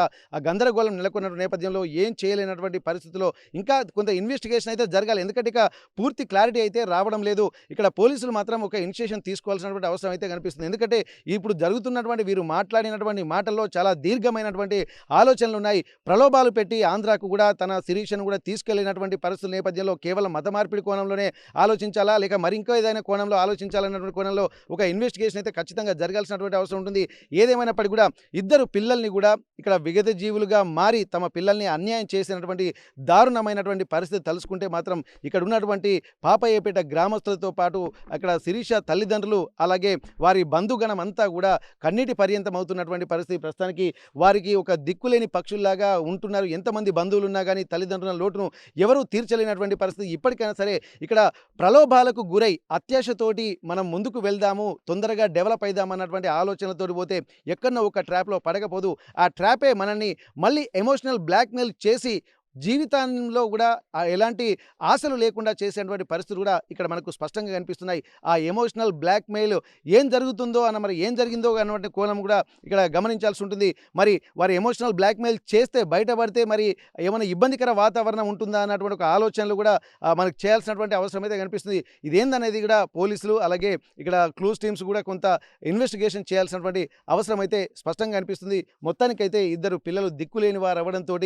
గందరగోళం నెలకొన్న నేపథ్యంలో ఏం చేయలేనటువంటి పరిస్థితిలో ఇంకా కొంత ఇన్వెస్టిగేషన్ అయితే జరగాలి. ఎందుకంటే ఇక పూర్తి క్లారిటీ అయితే రావడం లేదు. ఇక్కడ పోలీసులు మాత్రం ఒక ఇనిషియేషన్ తీసుకోవాల్సినటువంటి అవసరం అయితే కనిపిస్తుంది. ఎందుకంటే ఇప్పుడు జరుగుతున్నటువంటి వీరు మాట్లాడినటువంటి మాటల్లో చాలా దీర్ఘమైనటువంటి ఆలోచనలు ఉన్నాయి. ప్రలోభాలు పెట్టి ఆంధ్రాకు కూడా తన శిరీషను కూడా తీసుకెళ్లినటువంటి పరిస్థితుల నేపథ్యంలో కేవలం మత మార్పిడి కోణంలోనే ఆలోచించాలా లేక మరి ఇంకో ఏదైనా కోణంలో ఆలోచించాలన్నటువంటి కోణంలో ఒక ఇన్వెస్టిగేషన్ అయితే ఖచ్చితంగా జరగాల్సినటువంటి అవసరం ఉంటుంది. ఏదేమైనప్పటికీ కూడా ఇద్దరు పిల్లల్ని కూడా ఇక్కడ విగత జీవులుగా మారి తమ పిల్లల్ని అన్యాయం చేసినటువంటి దారుణమైనటువంటి పరిస్థితి తలుచుకుంటే మాత్రం ఇక్కడ ఉన్నటువంటి పాపయ్యపేట గ్రామస్తులతో పాటు అక్కడ శిరీష తల్లిదండ్రులు అలాగే వారి బంధుగణం అంతా కూడా కన్నీటి పర్యంతం అవుతున్నటువంటి పరిస్థితి. ప్రస్తుతానికి వారికి ఒక దిక్కులేని పక్షుల్లాగా ఉంటున్నారు. ఎంతమంది బంధువులు ఉన్నా కానీ తల్లిదండ్రుల లోటును ఎవరూ తీర్చలేనటువంటి పరిస్థితి. ఇప్పటికైనా సరే ఇక్కడ ప్రలోభాలకు గురై అత్యాశతోటి మనం ముందుకు వెళ్దాము, తొందరగా డెవలప్ అయిదామన్నటువంటి ఆలోచనలతోటి పోతే ఎక్కడో ఒక ట్రాప్లో పడకపోదు. ఆ ట్రాపే మనల్ని మళ్ళీ ఎమోషనల్ బ్లాక్మెయిల్ చేసి జీవితంలో కూడా ఎలాంటి ఆశలు లేకుండా చేసేటువంటి పరిస్థితులు కూడా ఇక్కడ మనకు స్పష్టంగా కనిపిస్తున్నాయి. ఆ ఎమోషనల్ బ్లాక్మెయిల్ ఏం జరుగుతుందో మరి ఏం జరిగిందో అన్నటువంటి కోణం కూడా ఇక్కడ గమనించాల్సి ఉంటుంది. మరి వారి ఎమోషనల్ బ్లాక్మెయిల్ చేస్తే బయటపడితే మరి ఏమైనా ఇబ్బందికర వాతావరణం ఉంటుందా అన్నటువంటి ఒక ఆలోచనలు కూడా మనకు చేయాల్సినటువంటి అవసరం అయితే కనిపిస్తుంది. ఇదేందనేది కూడా పోలీసులు అలాగే ఇక్కడ క్లూస్ టీమ్స్ కూడా కొంత ఇన్వెస్టిగేషన్ చేయాల్సినటువంటి అవసరం అయితే స్పష్టంగా కనిపిస్తుంది. మొత్తానికైతే ఇద్దరు పిల్లలు దిక్కులేని వారు అవ్వడంతో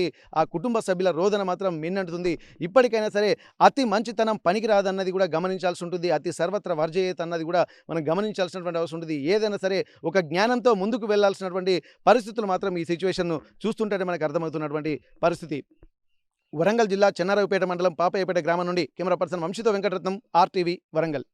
ఆ కుటుంబ సభ్యుల రోదన మాత్రం మిన్నంటుతుంది. ఇప్పటికైనా సరే అతి మంచితనం పనికిరాదన్నది కూడా గమనించాల్సి ఉంటుంది. అతి సర్వత్ర వర్జయేత్ అన్నది కూడా మనం గమనించాల్సినటువంటి అవసరం ఉంటుంది. ఏదైనా సరే ఒక జ్ఞానంతో ముందుకు వెళ్లాల్సినటువంటి పరిస్థితులు మాత్రం ఈ సిచ్యువేషన్ను చూస్తుంటే మనకు అర్థమవుతున్నటువంటి పరిస్థితి. వరంగల్ జిల్లా చెన్నారావుపేట మండలం పాపయ్యపేట గ్రామం నుండి కెమెరా పర్సన్ వంశీతో వెంకటరత్నం, RTV వరంగల్.